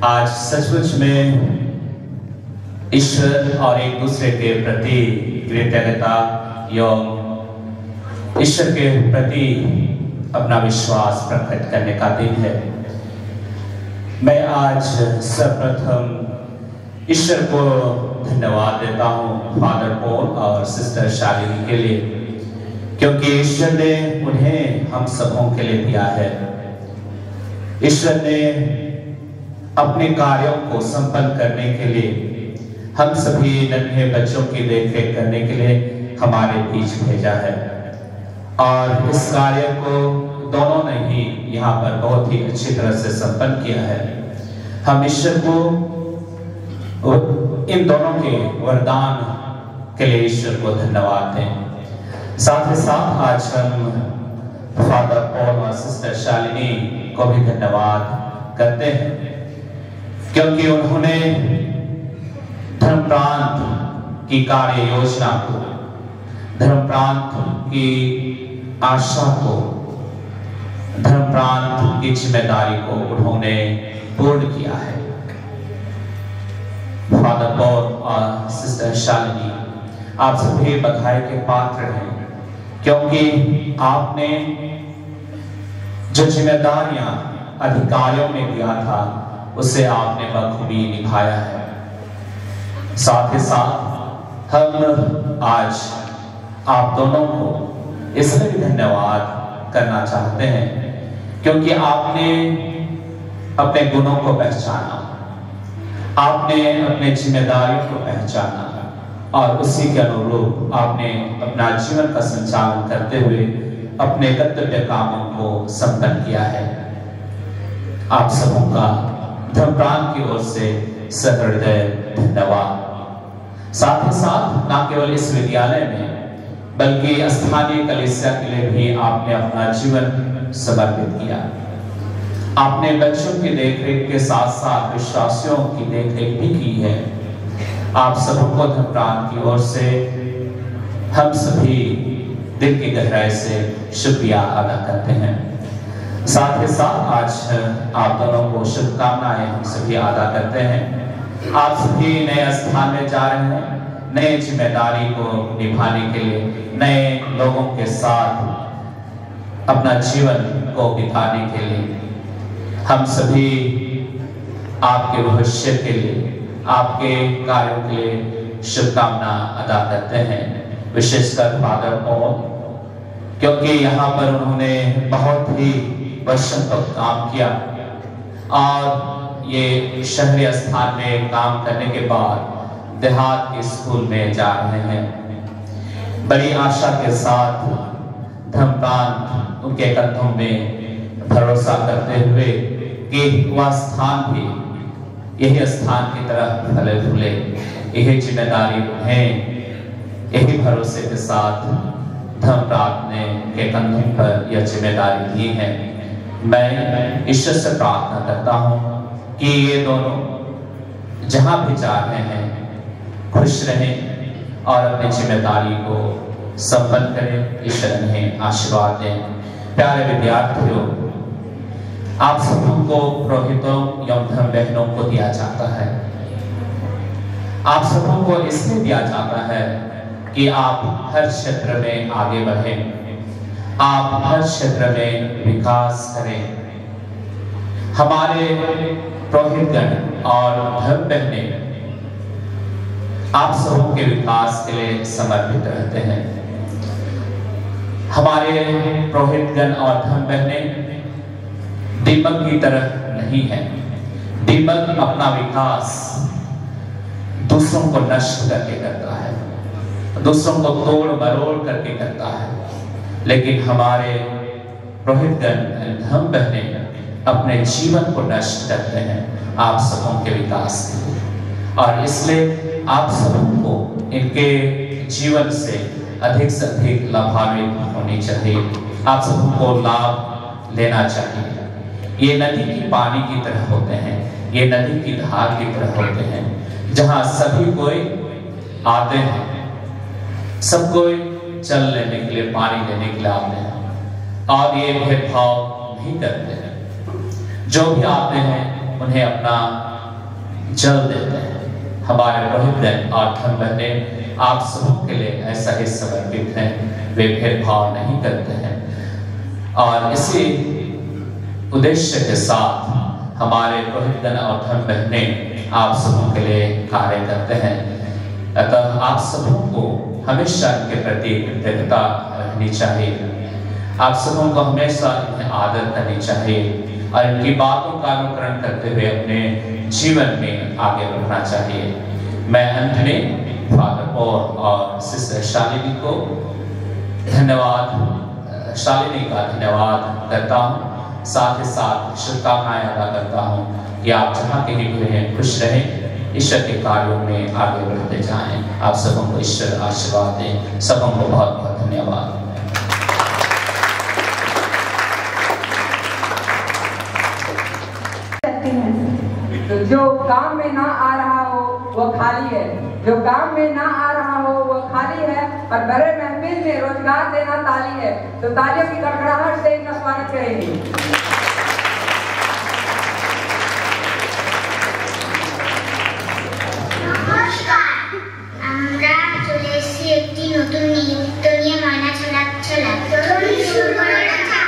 Speaker 11: आज सचमुच में ईश्वर और एक दूसरे के प्रति कृतज्ञता एवं ईश्वर के प्रति अपना विश्वास प्रकट करने का दिन है। मैं आज सर्वप्रथम ईश्वर को धन्यवाद देता हूँ फादर पॉल और सिस्टर शालिनी के लिए, क्योंकि ईश्वर ने उन्हें हम सबों के लिए दिया है। ईश्वर ने अपने कार्यों को संपन्न करने के लिए हम सभी नन्हे बच्चों की देखरेख करने के लिए हमारे बीच भेजा है, और इस कार्य को दोनों ने ही यहाँ पर बहुत ही अच्छी तरह से संपन्न किया है। हम ईश्वर को इन दोनों के वरदान के लिए ईश्वर को धन्यवाद दें। साथ ही साथ आज हम फादर पॉल और सिस्टर शालिनी को भी धन्यवाद करते हैं, क्योंकि उन्होंने धर्म प्रांत की कार्य योजना को, धर्म प्रांत की आशा को, धर्म प्रांत की जिम्मेदारी को उन्होंने पूर्ण किया है। फादर पॉल और सिस्टर शालिनी, आप सभी बधाई के पात्र हैं, क्योंकि आपने जो जिम्मेदारियां अधिकारियों में दिया था उसे आपने बखूबी निभाया है। साथ ही साथ हम आज आप दोनों को इसलिए भी धन्यवाद करना चाहते हैं, क्योंकि आपने अपने गुणों को पहचाना, आपने अपने जिम्मेदारियों को पहचाना और उसी के अनुरूप आपने अपना जीवन का संचालन करते हुए अपने कर्तव्य कामों को संपन्न किया है। आप सबों का धर्म प्रांत की ओर से सहृदय धन्यवाद। साथ ही साथ न केवल इस विद्यालय में बल्कि स्थानीय कलीसिया के लिए भी आपने अपना जीवन समर्पित किया। आपने बच्चों की देखरेख के साथ साथ विश्वासियों की देखरेख भी की है। आप सबको धर्म प्रांत की ओर से हम सभी दिल की गहराई से शुक्रिया अदा करते हैं। साथ ही साथ आज आप दोनों को शुभकामनाएं हम सभी अदा करते हैं। आप सभी नए स्थान में जा रहे हैं, नए जिम्मेदारी को निभाने के लिए, नए लोगों के साथ अपना जीवन को बिताने के लिए। हम सभी आपके भविष्य के लिए, आपके कार्यों के लिए शुभकामना अदा करते हैं। विशेषकर फादर पॉल, क्योंकि यहाँ पर उन्होंने बहुत ही वर्षों तक काम किया और ये शहरी स्थान में काम करने के बाद देहात के स्कूल में जा रहे हैं। बड़ी आशा के साथ धर्म प्रांत उनके कंधों में भरोसा करते हुए कि वह स्थान भी यही स्थान की तरह फले फूले, यही जिम्मेदारी उन्हें यही भरोसे के साथ धर्म प्रांत ने के कंधों पर यह जिम्मेदारी दी है। मैं ईश्वर से प्रार्थना करता हूँ कि ये दोनों जहाँ भी जा रहे हैं खुश रहें और अपनी जिम्मेदारी को संपन्न करें। ईश्वर इन्हें आशीर्वाद दें। प्यारे विद्यार्थियों, आप सबको पुरोहितों एवं धर्म बहनों को दिया जाता है। आप सबको इसलिए दिया जाता है कि आप हर क्षेत्र में आगे बढ़ें, आप हर क्षेत्र में विकास करें। हमारे पुरोहितगण और धर्म बहनें आप सबों के विकास के लिए समर्पित रहते हैं। हमारे पुरोहितगण और धर्म बहनें दीपक की तरह नहीं है। दीमक अपना विकास दूसरों को नष्ट करके करता है, दूसरों को तोड़ मरोड़ करके करता है, लेकिन हमारे पुरोहितगण धर्म बहने अपने जीवन को नष्ट करते हैं आप सबों के विकास के लिए। और इसलिए आप सबों को इनके जीवन से अधिक लाभान्वित होनी चाहिए, आप सबों को लाभ लेना चाहिए। ये नदी की पानी की तरह होते हैं, ये नदी की धार की तरह होते हैं, जहां सभी कोई आते हैं, सब कोई जल लेने के लिए, पानी लेने के लिए आते हैं, और ये भेदभाव नहीं करते हैं। जो भी आते हैं उन्हें अपना जल देते हैं। हमारे पुरोहित और धर्म बहने आप सबों के लिए ऐसा ही समर्पित हैं, वे भेदभाव नहीं करते हैं, और इसी उद्देश्य के साथ हमारे पुरोहित और धर्म बहने आप सबों के लिए कार्य करते हैं। अतः आप सबों को हमेशा इनके प्रति कृतज्ञता रहनी चाहिए, आप सबों को हमेशा इन्हें आदर करनी चाहिए, और इनकी बातों का अनुकरण करते हुए अपने जीवन में आगे बढ़ना चाहिए। मैं अंत में फादर पॉल और सिस्टर शालिनी को शालिनी का धन्यवाद करता हूँ, साथ ही साथ शुभकामनाएं अदा करता हूँ कि आप जहाँ कहीं हुए हैं खुश रहें, ईश्वर के कार्यों में आगे बढ़ते जाएं। आप सबों को ईश्वर आशीर्वाद दें। सबों को बहुत बहुत धन्यवाद।
Speaker 5: जो काम में ना आ रहा हो वो खाली है, जो काम में ना आ रहा हो वो खाली है, और बड़े महफिल में रोजगार देना ताली है। तो तालियों की गड़गड़ाहट से इनका स्वागत करेंगे।
Speaker 12: আমরা চলে এসেছি একটি নতুন নৃত্য নিয়ে ময়না ছড়া ছড়া। তরুণ শুরু করো না।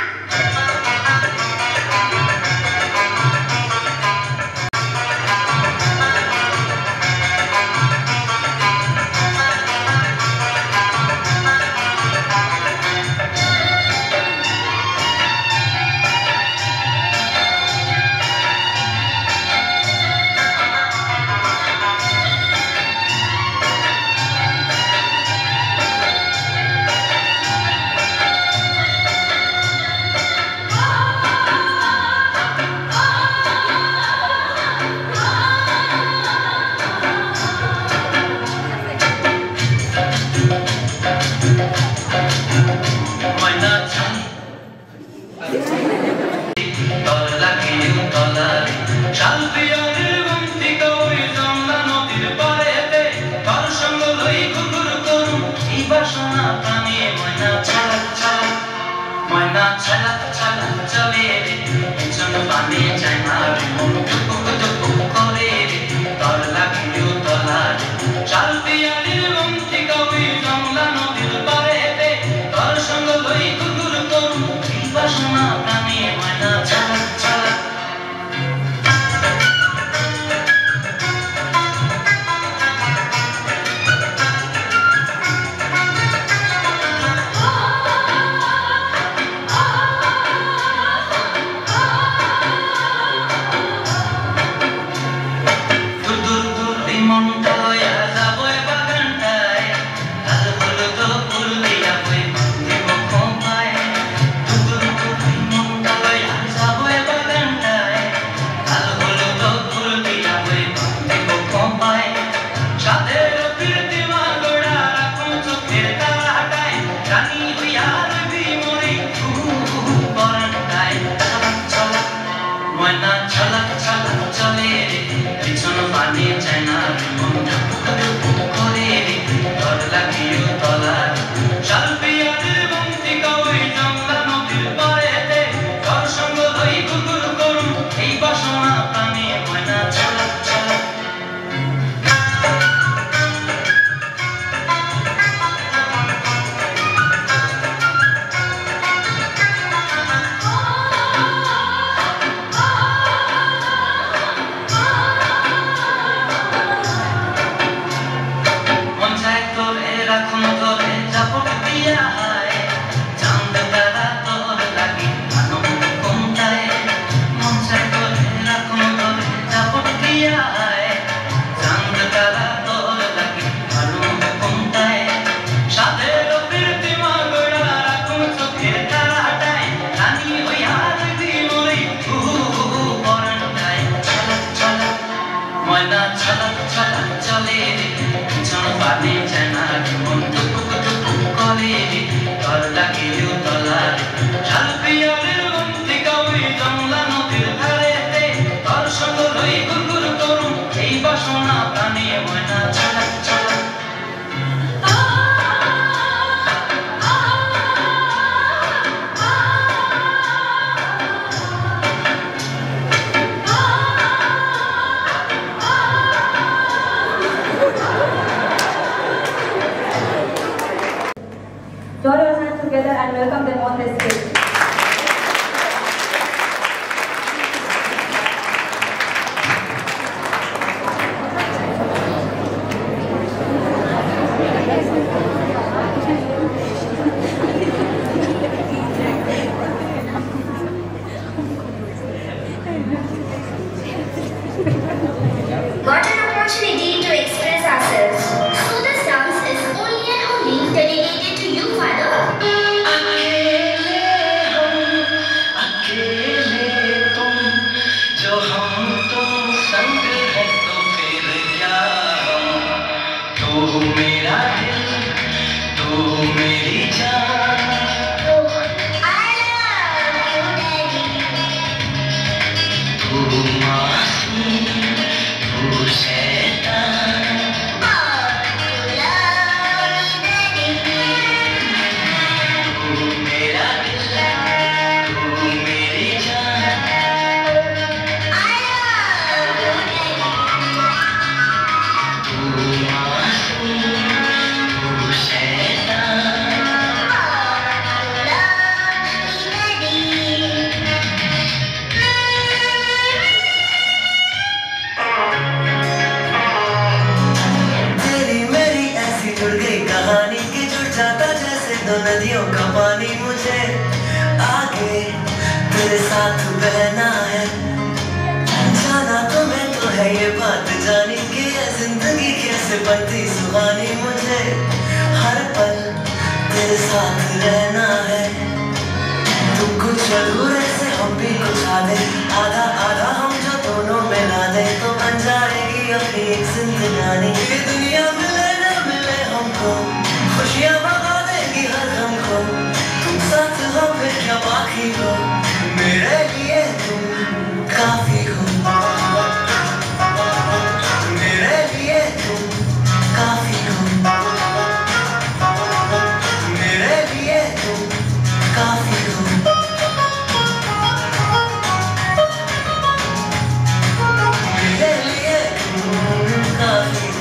Speaker 13: नदियों का पानी मुझे आगे तेरे साथ बहना है। जाना तुम्हें तो है ये बात जानी कि ये जिंदगी कैसे बनती सुहानी, मुझे हर पल तेरे साथ रहना है। तुम कुछ अधूरे से हम भी कुछ आधे, आधा आधा हम जो दोनों मिला दे तो बन जाएगी अपनी एक जिंदगानी। ये दुनिया मिले न मिले हमको खुशियाँ भगा देगी हर हमको, तुम साथ हो फिर क्या बाकी हो, मेरे लिए तुम काफी हो, मेरे लिए तुम काफी हो, मेरे लिए तुम काफी हो, मेरे लिए तुम काफी हो।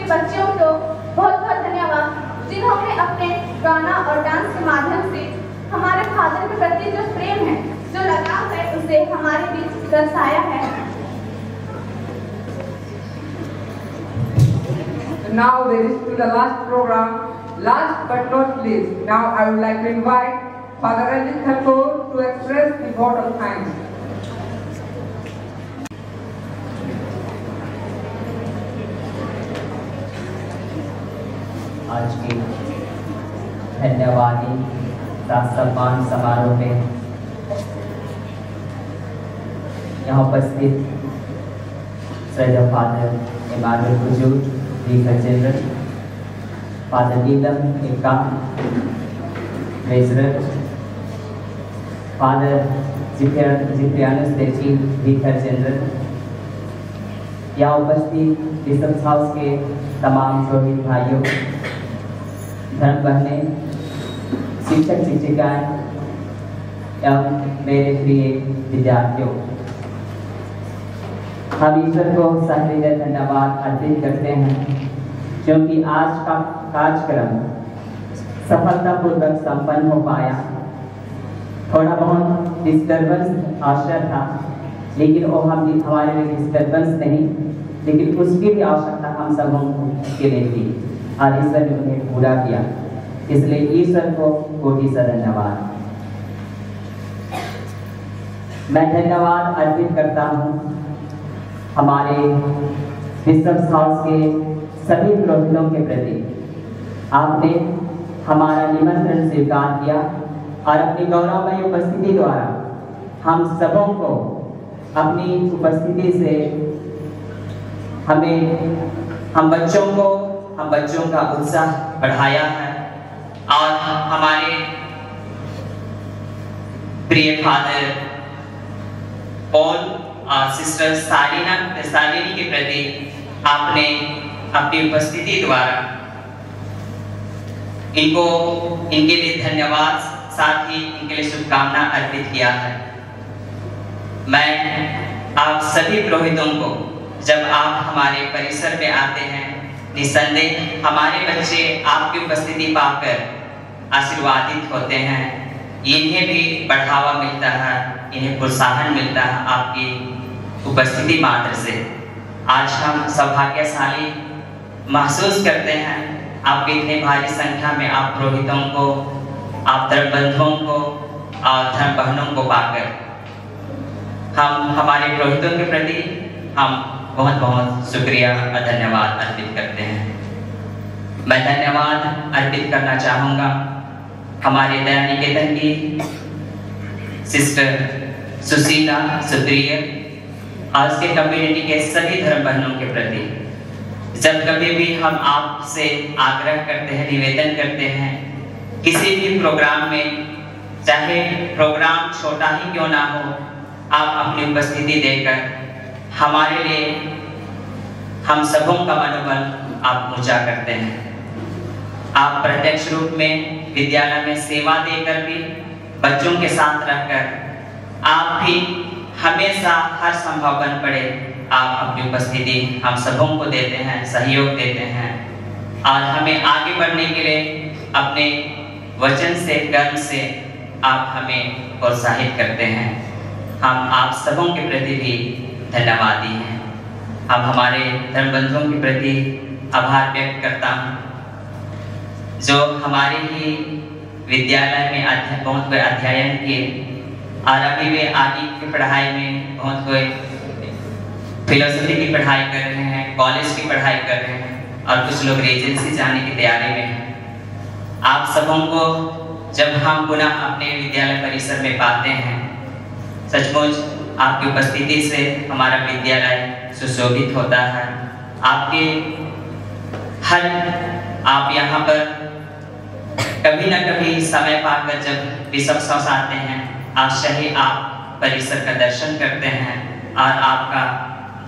Speaker 6: बच्चियों को बहुत बहुत धन्यवाद, जिन्होंने अपने गाना और डांस के माध्यम से हमारे फादर के प्रति जो प्रेम है, जो लगाव है, उसे हमारे बीच दर्शाया है।
Speaker 5: Now we reach to the last program. Last but not least, now I would like to invite Father Ranjit Thakur to express the vote of thanks.
Speaker 14: आज की धन्यवादी सम्मान समारोह में यहाँ उपस्थित श्रद्धेय father Emmanuel Kujur, leader general, Father Neelam Ekka, Treasurer, Father Ziprianus Dechi, Vicar General, यहाँ उपस्थित बिशप्स हाउस के तमाम पुरोहित भाइयों, धर्म बहनें, शिक्षक शिक्षिकाएं एवं मेरे प्रिय विद्यार्थियों, हम ईश्वर को सहृदय धन्यवाद अर्पित करते हैं क्योंकि आज का कार्यक्रम सफलतापूर्वक संपन्न हो पाया। थोड़ा बहुत डिस्टर्बेंस आवश्यक था, लेकिन वो हमारे लिए डिस्टर्बेंस नहीं, लेकिन उसकी भी आवश्यकता हम सबों के लिए थी और ईश्वर ने उन्हें पूरा किया, इसलिए ईश्वर को कोटि से धन्यवाद। मैं धन्यवाद अर्पित करता हूँ हमारे बिशप्स हाउस के सभी पुरोहितों के प्रति। आपने हमारा निमंत्रण स्वीकार किया और अपनी गौरवमयी उपस्थिति द्वारा हम सबों को अपनी उपस्थिति से हम बच्चों का उत्साह बढ़ाया है और हमारे प्रिय फादर पॉल और सिस्टर सालिनी के प्रति आपने अपनी उपस्थिति द्वारा इनके लिए धन्यवाद, साथ ही इनके लिए शुभकामना अर्पित किया है। मैं आप सभी पुरोहितों को, जब आप हमारे परिसर में आते हैं, निसंदेह हमारे बच्चे आपकी उपस्थिति पाकर आशीर्वादित होते हैं। इन्हें भी बढ़ावा मिलता है, इन्हें प्रोत्साहन मिलता है आपकी उपस्थिति मात्र से। आज हम सौभाग्यशाली महसूस करते हैं आपकी इतनी भारी संख्या में आप पुरोहितों को, आप धर्म बंधुओं को और धर्म बहनों को पाकर हम हमारे पुरोहितों के प्रति हम बहुत बहुत शुक्रिया और धन्यवाद अर्पित करते हैं। मैं धन्यवाद अर्पित करना चाहूँगा हमारे दया निकेतन की सिस्टर सुशीला सुप्रिय और उसके कम्युनिटी के सभी धर्म बहनों के प्रति। जब कभी भी हम आपसे आग्रह करते हैं, निवेदन करते हैं, किसी भी प्रोग्राम में, चाहे प्रोग्राम छोटा ही क्यों ना हो, आप अपनी उपस्थिति देकर हमारे लिए हम सबों का मनोबल आप ऊंचा करते हैं। आप प्रत्यक्ष रूप में विद्यालय में सेवा देकर भी, बच्चों के साथ रहकर आप भी हमेशा हर संभव बन पड़े आप अपनी उपस्थिति हम सबों को देते हैं, सहयोग देते हैं और हमें आगे बढ़ने के लिए अपने वचन से, कर्म से आप हमें प्रोत्साहित करते हैं। हम आप सबों के प्रति भी धन्यवादी हैं। हम हमारे धर्म बंधुओं के प्रति आभार व्यक्त करता हूँ जो हमारे ही विद्यालय में बहुत कोई अध्ययन किए और अभी वे आगे की पढ़ाई में बहुत कोई फिलोसफी की पढ़ाई कर रहे हैं, कॉलेज की पढ़ाई कर रहे हैं और कुछ लोग रेजेंसी जाने की तैयारी में हैं। आप सबों को जब हम पुनः अपने विद्यालय परिसर में पाते हैं, सचमुच आपकी उपस्थिति से हमारा विद्यालय सुशोभित होता है। आप यहाँ पर कभी न कभी समय पाकर जब बिशप्स हाउस आते हैं, अवश्य ही आप परिसर का दर्शन करते हैं और आपका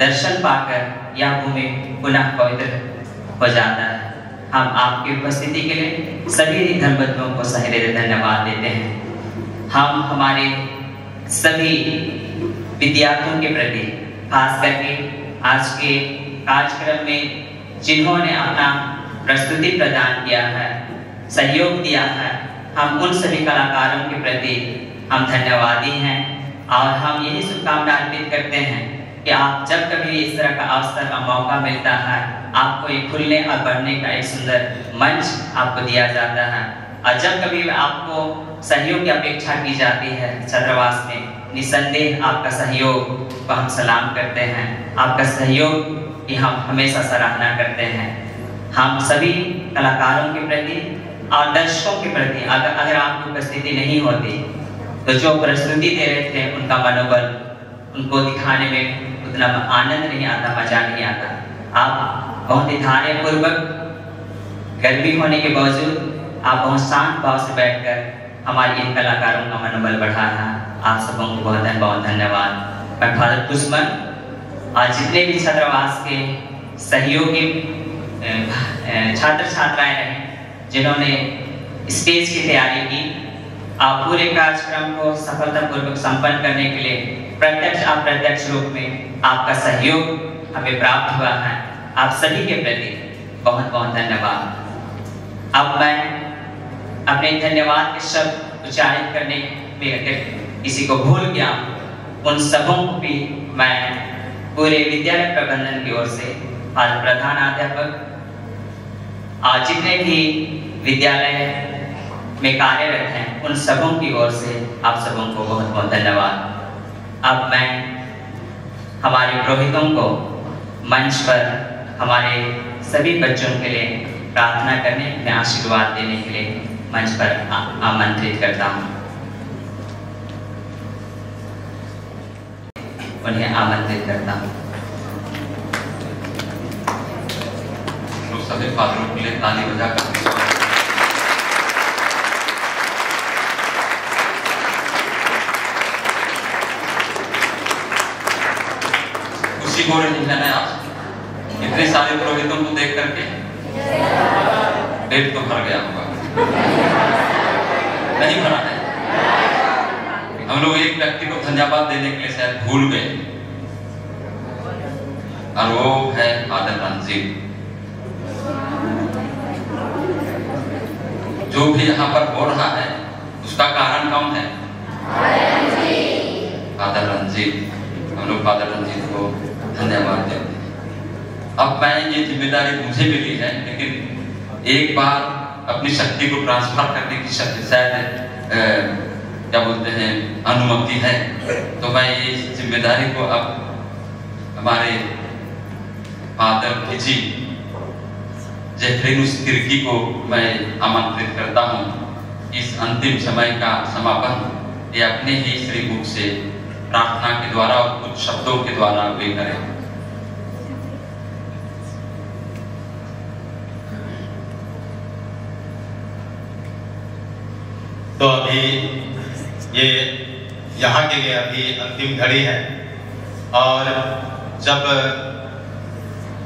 Speaker 14: दर्शन पाकर यह भूमि पुनः पवित्र हो जाता है। हम आपकी उपस्थिति के लिए सभी धर्मबंधुओं को सहृदय धन्यवाद देते हैं। हम हमारे सभी विद्यार्थियों के प्रति, खास करके आज के कार्यक्रम में जिन्होंने अपना प्रस्तुति प्रदान किया है, सहयोग दिया है, हम उन सभी कलाकारों के प्रति हम धन्यवादी हैं और हम यही शुभकामना अर्पित करते हैं कि आप जब कभी इस तरह का अवसर का मौका मिलता है, आपको एक खुलने और बढ़ने का एक सुंदर मंच आपको दिया जाता है और जब कभी आपको सहयोग की अपेक्षा की जाती है छात्रावास में, निसंदेह आपका सहयोग को हम सलाम करते हैं। आपका सहयोग की हम हमेशा सराहना करते हैं। हम सभी कलाकारों के प्रति और दर्शकों के प्रति अगर आपकी उपस्थिति नहीं होती तो जो प्रस्तुति दे रहे थे उनका मनोबल उनको दिखाने में उतना आनंद नहीं आता, मजा नहीं आता। आप बहुत ही धैर्यपूर्वक गर्मी होने के बावजूद आप बहुत शांत भाव से बैठकर हमारे इन कलाकारों का मनोबल बढ़ाया। आप सबों को बहुत बहुत धन्यवाद। मैं फादर कुसमन और जितने भी छात्रावास के सहयोगी छात्र छात्राएं रहे जिन्होंने स्टेज की तैयारी की, आप पूरे कार्यक्रम को सफलतापूर्वक संपन्न करने के लिए प्रत्यक्ष अप्रत्यक्ष रूप में आपका सहयोग हमें प्राप्त हुआ है। आप सभी के प्रति बहुत बहुत धन्यवाद। अब मैं अपने धन्यवाद के शब्द उच्चारित करने में अगर किसी को भूल गया, उन सबों को भी मैं पूरे विद्यालय प्रबंधन की ओर से आज प्रधानाध्यापक और जितने भी विद्यालय में कार्यरत हैं उन सबों की ओर से आप सबों को बहुत बहुत धन्यवाद। अब मैं हमारे पुरोहितों को मंच पर हमारे सभी बच्चों के लिए प्रार्थना करने में आशीर्वाद देने के लिए मंच पर आमंत्रित करता हूँ। उन्हें आमंत्रित करता हूँ।
Speaker 7: लोग सभी फादरों के लिए ताली बजाकर खुशी हो रही है ना आज इतने सारे पुरोहितों को देख करके? पेट तो भर गया होगा। नहीं भरा है? हम लोग एक व्यक्ति को धन्यवाद देने के लिए शायद भूल गए और वो है फादर रंजीत। जो भी यहाँ पर हो रहा है उसका कारण कौन है? फादर रंजीत। हम लोग फादर रंजीत को धन्यवाद देते हैं। अब मैं ये जिम्मेदारी मुझे मिली है, लेकिन एक बार अपनी शक्ति को ट्रांसफर करने की शक्ति शायद क्या बोलते हैं अनुमति है, तो मैं ये जिम्मेदारी को अब हमारे फादर भिजी जेफरेनुस तिर्की को मैं आमंत्रित करता हूँ। इस अंतिम समय का समापन ये अपने ही श्री मुख से प्रार्थना के द्वारा और कुछ शब्दों के द्वारा वे करें।
Speaker 15: तो अभी ये यहाँ के लिए अभी अंतिम घड़ी है और जब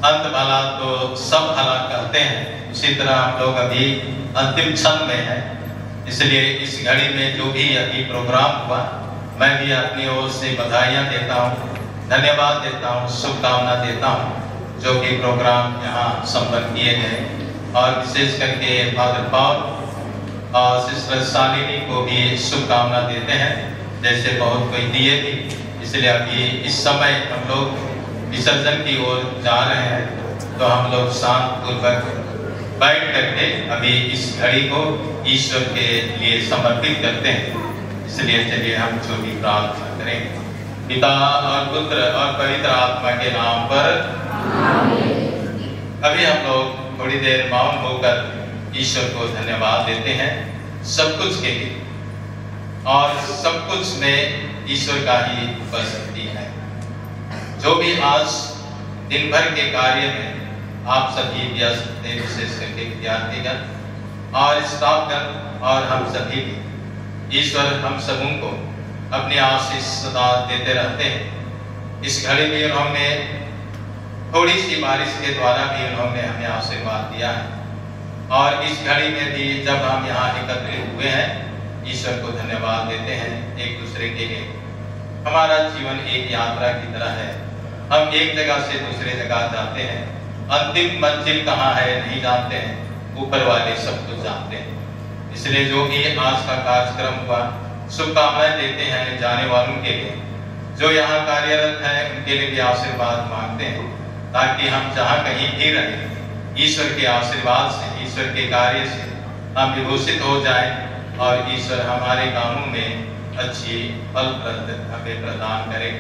Speaker 15: अंत भला तो सब भला कहते हैं, उसी तरह हम लोग अभी अंतिम क्षण में हैं। इसलिए इस घड़ी में जो भी अभी प्रोग्राम हुआ मैं भी अपनी ओर से बधाइयाँ देता हूँ, धन्यवाद देता हूँ, शुभकामना देता हूँ जो कि प्रोग्राम यहाँ संपन्न किए गए। और विशेष करके फादर पॉल और सिस्टर शालिनी को भी शुभकामना देते हैं, जैसे बहुत कोई दिए भी। इसलिए अभी इस समय हम लोग विसर्जन की ओर जा रहे हैं, तो हम लोग शांतपूर्वक बैठ करके अभी इस घड़ी को ईश्वर के लिए समर्पित करते हैं। इसलिए चलिए हम छोटी प्रार्थना करें। पिता और पुत्र और पवित्र आत्मा के नाम पर अभी हम लोग थोड़ी देर मौन होकर ईश्वर को धन्यवाद देते हैं सब कुछ के लिए, और सब कुछ में ईश्वर का ही उपस्थिति है। जो भी आज दिन भर के कार्य में आप सभी व्यस्त थे, विशेष करके विद्यार्थीगण और स्टाफगण और हम सभी भी, ईश्वर हम सबों को अपने आशीष सदा देते रहते हैं। इस घड़ी में उन्होंने थोड़ी सी बारिश के द्वारा भी उन्होंने हमें आशीर्वाद दिया है, और इस घड़ी में भी जब हम यहाँ एकत्रित हुए हैं ईश्वर को धन्यवाद देते हैं एक दूसरे के लिए। हमारा जीवन एक यात्रा की तरह है, हम एक जगह से दूसरे जगह जाते हैं, अंतिम मंजिल कहाँ है नहीं जानते हैं, ऊपर वाले सब कुछ जानते हैं। इसलिए जो भी आज का कार्यक्रम हुआ शुभकामनाएं देते हैं जाने वालों के लिए, जो यहाँ कार्यरत हैं उनके लिए भी आशीर्वाद मांगते हैं, ताकि हम जहाँ कहीं भी रहें ईश्वर के आशीर्वाद से, ईश्वर के कार्य से हम विभूषित हो जाएं और ईश्वर हमारे कामों में अच्छी फलप्रद हमें प्रदान करे।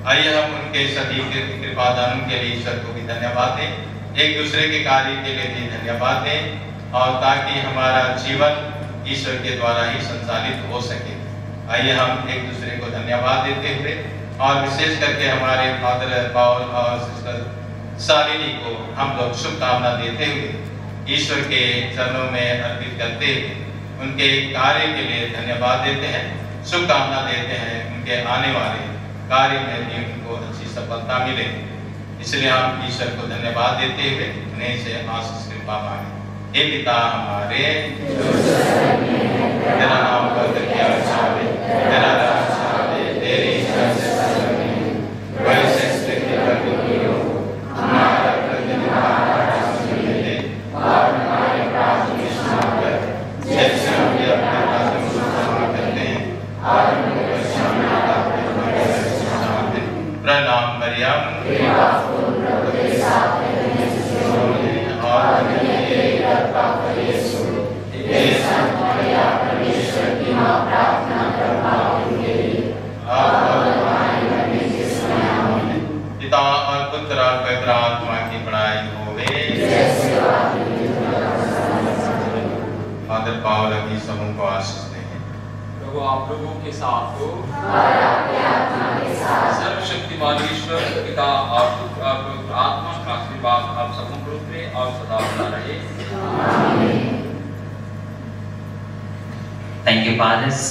Speaker 15: आइए हम उनके सभी कृपादानों के लिए ईश्वर को भी धन्यवाद दें, एक दूसरे के कार्य के लिए भी धन्यवाद दें, और ताकि हमारा जीवन ईश्वर के द्वारा ही संचालित हो सके। आइए हम एक दूसरे को धन्यवाद देते हुए और विशेष करके हमारे फादर पॉल और सिस्टर शालिनी को हम लोग शुभकामना देते हुए ईश्वर के चरणों में अर्पित करते हुए उनके कार्य के लिए धन्यवाद देते हैं, शुभकामना देते हैं उनके आने वाले कार्य में भी उनको अच्छी सफलता मिले। इसलिए हम ईश्वर को धन्यवाद देते हुए उन्हें से आशीष कृपा मांगे। हे पिता हमारे, तेरा नाम पवित्र किया जाए, तेरा राज्य आवे, तेरी इच्छा से स्वर्ग में वैसे पृथ्वी पर भी हो। हमारा प्रतिदिन आहार हमें दे और हमारे अपराध की क्षमा कर, जैसे हम भी अपने अपराधों को क्षमा करते हैं, और हमें परीक्षा में न डाल, प्रणाम मरियम, पिता और पुत्र और पवित्र आत्मा की बड़ाई होवे। फादर पाउल की समूह को आशीष दें।
Speaker 7: प्रभु आप लोगों के साथ हो। सर्वशक्तिमान ईश्वर पिता और पुत्र और पवित्र आत्मा का आशीर्वाद आप सबों पर उतरे और सदा बना रहे।
Speaker 14: Thank you, fathers.